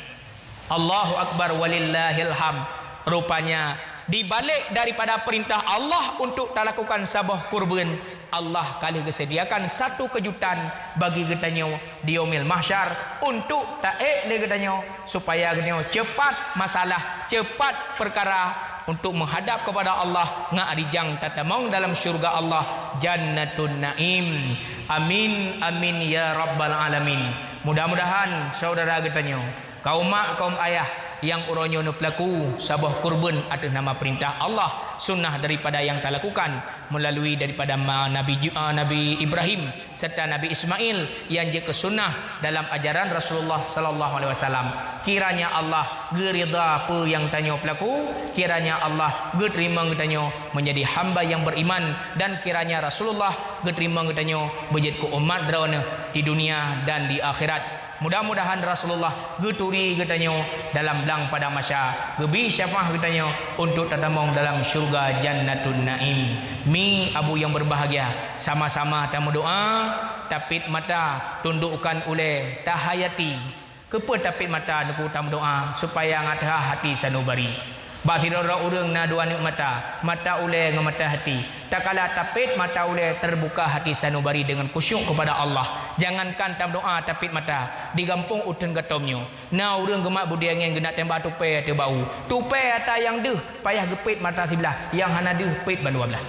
Allahu akbar walillahil ham. Rupanya dibalik daripada perintah Allah untuk tak lakukan sabah kurban, Allah kali kesediakan satu kejutan bagi katanya di yaumil mahsyar untuk taik le katanya supaya katanya cepat masalah, cepat perkara untuk menghadap kepada Allah ngak rijang tatamong dalam syurga Allah jannatun naim. Amin amin ya rabbal alamin. Mudah-mudahan saudara katanya, kaum mak kaum ayah yang uronyo nu pelaku sabah kurban atas nama perintah Allah, sunnah daripada yang tak lakukan melalui daripada Nabi Ibrahim serta Nabi Ismail yang je ke sunnah dalam ajaran Rasulullah sallallahu alaihi wasallam. Kiranya Allah geridha apa yang tanya pelaku, kiranya Allah geterima tanya menjadi hamba yang beriman, dan kiranya Rasulullah geterima tanya menjadi ke umat drone di dunia dan di akhirat. Mudah-mudahan Rasulullah geturi katanya dalam belang pada masa gebi syafaah katanya untuk tatamong dalam syurga jannatun naim. Mi abu yang berbahagia, sama-sama tamu doa, tapit mata tundukkan oleh tahayati. Kepa tapit mata nuku tamu doa supaya ngatah hati sanubari. Basirara urang na dua ni mata, mata oleh dengan mata hati. Tak kala tapit mata oleh terbuka hati sanubari dengan khusyuk kepada Allah. Jangankan tam doa tapit mata, digampung uten gatomnyo. Na urang gemak budi angin genak tembak tupai te bau. Tupai ata yang deh payah gepit mata sebelah, yang hana deh pit bandua belah.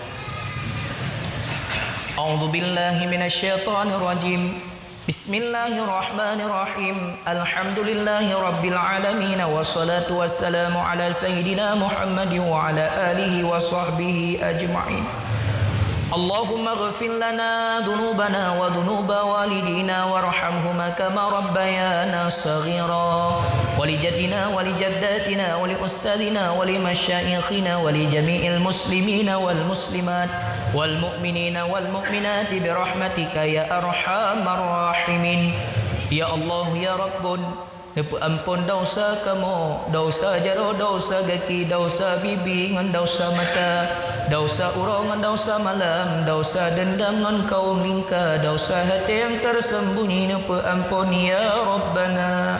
A'udzubillahi minasyaitonirrajim. Bismillahirrahmanirrahim. Alhamdulillahi rabbil alamin, wassalatu wassalamu ala sayyidina Muhammadin wa ala alihi wa sahbihi ajma'in. Allahumma ighfir lana dhunubana wa dhunuba walidina warhamhuma kama rabbayana saghira, wa li jaddina wa li jaddatina wa li ustadina wa li masyayikhina wa li jami'il muslimina wal muslimat wal mu'minina wal mu'minati bi rahmatika ya arhamar rahimin. Ya Allah ya Rabbun, ampun dosa kamu, dosa jaro, dosa gaki, dosa bibi ngan dosa mata, dosa urang ngan dosa malam, dosa dendam ngan kaum lingka, dosa hati yang tersembunyi nepa ampun ya Rabbana.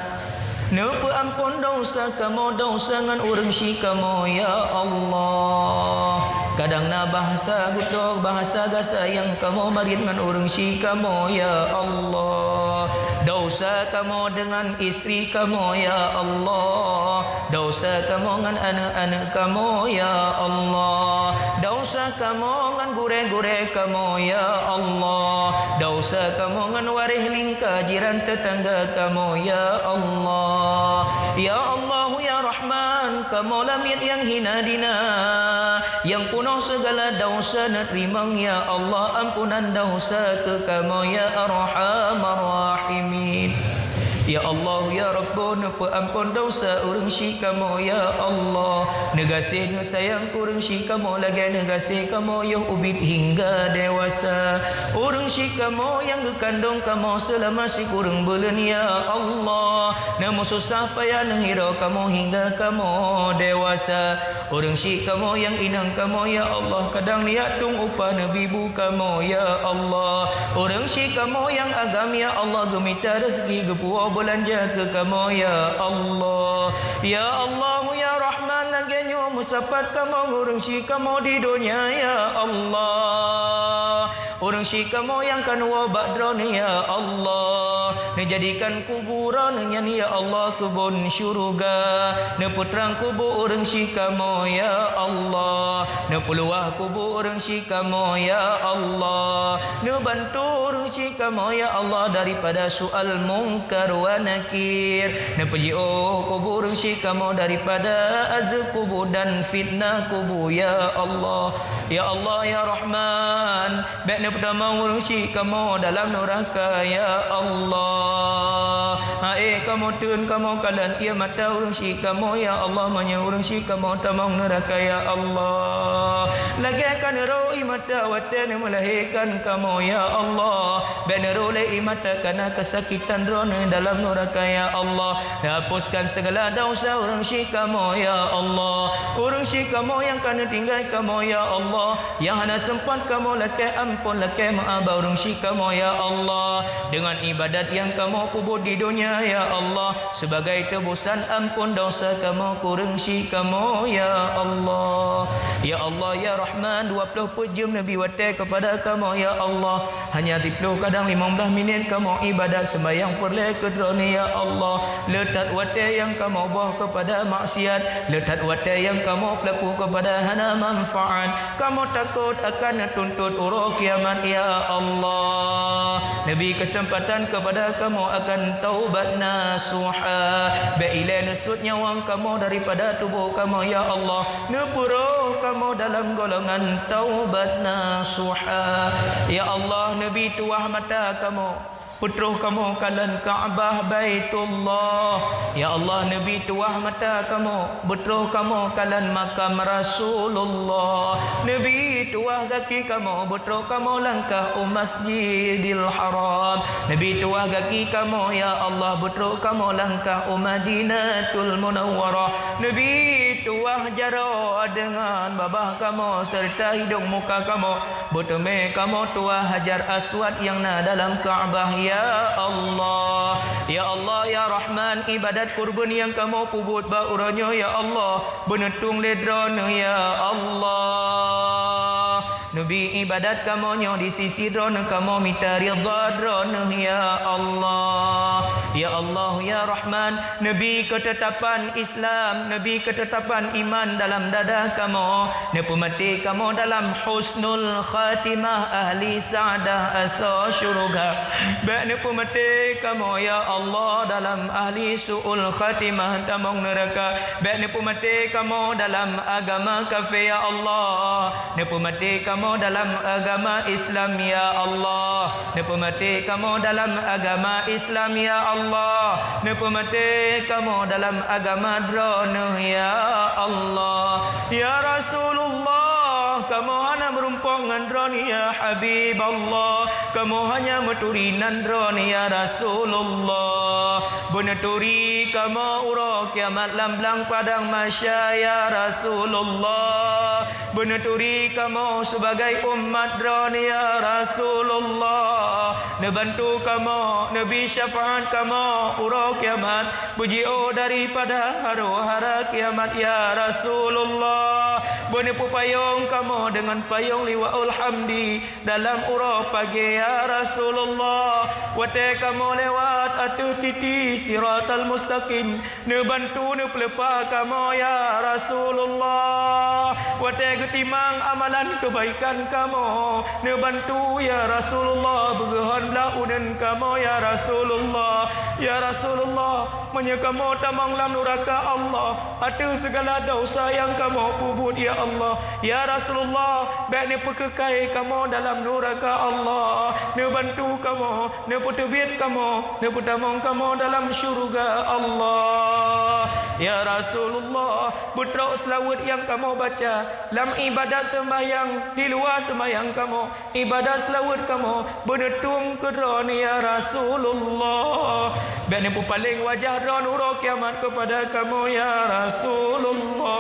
Nepa ampun dosa kamu, dosa ngan urang si kamu ya Allah. Kadang na bahasa hutok, bahasa gasa yang kamu marit ngan urang si kamu ya Allah. Dosa dosa kamu dengan istri kamu ya Allah, dosa kamu dengan anak-anak kamu ya Allah, dosa kamu dengan gure-gure kamu ya Allah, dosa kamu dengan waris lingkar jiran tetangga kamu ya Allah. Ya Allah ya Rahman, kamu lamit yang hina dina, yang penuh segala dosa nerima ya Allah, ampunan dosa ke kamu ya Arhamar Rahimin. Ya Allah ya Rabbuna, ampun dosa urang si kamu ya Allah, negasih sayang urang si kamu lagi negasih kamu ya ubid hingga dewasa, urang si kamu yang gekandung kamu selama si kurang bulan ya Allah, namun susah payah menghira kamu hingga kamu dewasa, urang si kamu yang inang kamu ya Allah, kadang niat tung upah nabi bu kamu ya Allah, urang si kamu yang agam ya Allah, gemita rezeki gepuah belanja ke kamu ya Allah. Ya Allah ya Rahman, lagi nyu musapat kamu urang si kamu di dunia ya Allah, urang si kamu yang kan wabak drone ya Allah, dijadikan kuburan ya Allah kebun syurga, ne putrang kubur urang si kamu ya Allah, ne peluah kubur urang si kamu ya Allah, ne bantu urang si kamu ya Allah daripada soal mungkar wa nakir, ne penjiu kubur urang si kamu daripada azab kubur dan fitnah kubur ya Allah. Ya Allah ya Rahman, baik ne pertama urang si kamu dalam neraka ya Allah, kamu tun kamu kalan ia mata urang si kamu ya Allah, manya urang si kamu tamang neraka ya Allah, lagi akan roi mata watan melahirkan kamu ya Allah, baik neroleh mata karena kesakitan rona dalam neraka ya Allah, hapuskan segala dosa urang si kamu ya Allah, urang si kamu yang kana tinggal kamu ya Allah, yang hana sempat kamu laki ampun laki maaf urang si kamu ya Allah, dengan ibadat yang kamu kubur di dunia ya Allah, sebagai tebusan ampun dosa kamu kurang si kamu ya Allah. Ya Allah ya Rahman, 20 jam Nabi watai kepada kamu ya Allah, hanya 10 kadang 15 minit kamu ibadat sembahyang perle ke drone ya Allah, letak watai yang kamu bawa kepada maksiat, letak watai yang kamu pelaku kepada hana manfaat, kamu takut akan tuntut urut kiamat ya Allah. Nabi kesempatan kepada kamu akan taubat nasuha, baiklah nesut nyawang kamu daripada tubuh kamu ya Allah, nepuro kamu dalam golongan taubat nasuha ya Allah. Nabi tuah mata kamu, putroh kamu kalan Kaabah Baitullah ya Allah, Nabi tuah mata kamu, putroh kamu kalan makam Rasulullah, Nabi tuah kaki kamu, putroh kamu langkah Masjidil Haram, Nabi tuah kaki kamu ya Allah, putroh kamu langkah Madinatul Munawwarah, Nabi tuah jaro dengan babah kamu serta hidung muka kamu, butme kamu tuah Hajar Aswad yang na dalam Kaabah ya Allah. Ya Allah ya Rahman, ibadat kurban yang kamu pubut bauranyo ya Allah, benetung ledron ya Allah, Nabi ibadat kamu nyo di sisi drone kamu minta ridha drone ya Allah. Ya Allah ya Rahman, Nabi ketetapan Islam, Nabi ketetapan iman dalam dada kamu, nepu mati kamu dalam husnul khatimah, ahli sa'adah asa syurga, baik nepu mati kamu ya Allah dalam ahli su'ul khatimah tamang neraka, baik nepu mati kamu dalam agama kafir ya Allah, nepu mati kamu dalam agama Islam ya Allah, nepu mati kamu dalam agama Islam ya Allah, nepu mati kamu dalam agama drone ya Allah. Ya Rasulullah, kamu hanya merumpok dengan drone ya Habib Allah, kamu hanya meturinan drone ya Rasulullah, beneturi kamu urok kiamat lamblang padang masya ya Rasulullah, beneturi kamu sebagai umat drone ya Rasulullah, nebantu kamu, Nabi syafaat kamu urok kiamat, bujio daripada hara kiamat ya Rasulullah, benepu payung kamu dengan payung liwaul hamdi dalam urok pagi ya Rasulullah, wate kamu lewat atu titi siratal mustaqim ne bantu ne pelepa kamu ya Rasulullah wate getimang amalan kebaikan kamu ne bantu ya Rasulullah begahan launan kamu ya Rasulullah menya kamu tamang lam neraka Allah atu segala dosa yang kamu pubut ya Allah ya Rasulullah baik ne pekekai kamu dalam neraka Allah ne bantu kamu ne putubit kamu ne putamong kamu dalam syurga Allah ya Rasulullah putra selawat yang kamu baca dalam ibadat sembahyang di luar sembahyang kamu ibadat selawat kamu benetung kedron ya Rasulullah biar ne paling wajah ron uro kiamat kepada kamu ya Rasulullah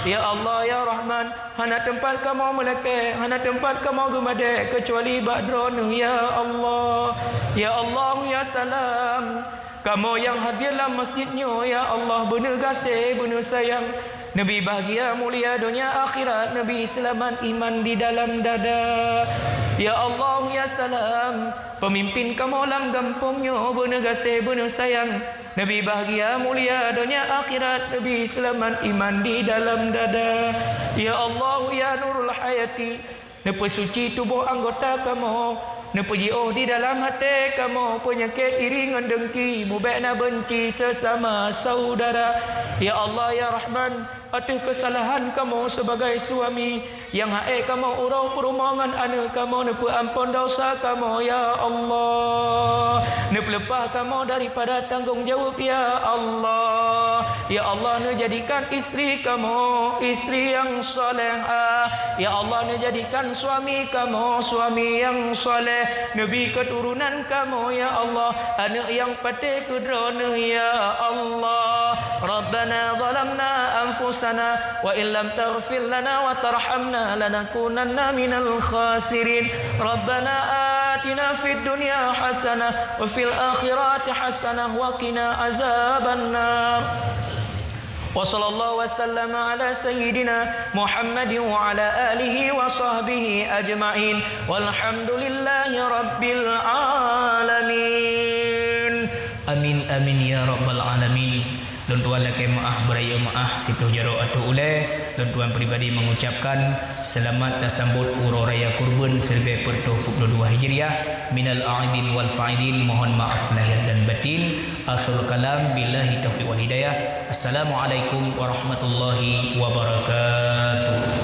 ya Allah ya Rahman hana tempat kamu melekeh hana tempat kamu gemade kecuali badron ya Allah ya salam kamu yang hadir dalam masjidnya ya Allah benar kasih benar sayang Nabi bahagia mulia dunia akhirat Nabi selamat iman di dalam dada ya Allah ya salam pemimpin kamu dalam kampungnya benar kasih benar sayang Nabi bahagia mulia dunia akhirat Nabi selamat iman di dalam dada ya Allah ya nurul hayati nepesuci tubuh anggota kamu nepuji'uh di dalam hati kamu penyakit iri dengan dengki mubekna benci sesama saudara ya Allah ya Rahman atas kesalahan kamu sebagai suami yang hae kamu urau perumahan anak kamu nepu ampun dosa kamu ya Allah nepelepah kamu daripada tanggungjawab ya Allah jadikan istri kamu istri yang salehah ya Allah jadikan suami kamu suami yang saleh nabi keturunan kamu ya Allah anak yang patih kudrona ya Allah Rabbana zalamna anfusana wa illam taghfir lana wa tarhamna lanakunanna minal khasirin Rabbana atina fid dunya hasanah wa fil akhirati hasanah wa qina azabannar wa sallallahu wasallam ala sayyidina Muhammadin wa ala alihi wa sahbihi ajma'in walhamdulillahi rabbil alamin amin amin ya rabbal alamin. Dan tuan laki maaf beraya maaf situ jaro atau uleh. Dan tuan pribadi mengucapkan selamat dan sambut uro raya kurban 1442 Hijriah minal a'idin wal fa'idin. Mohon maaf lahir dan batin. Akhirul kalam billahi taufiq wal hidayah. Assalamualaikum warahmatullahi wabarakatuh.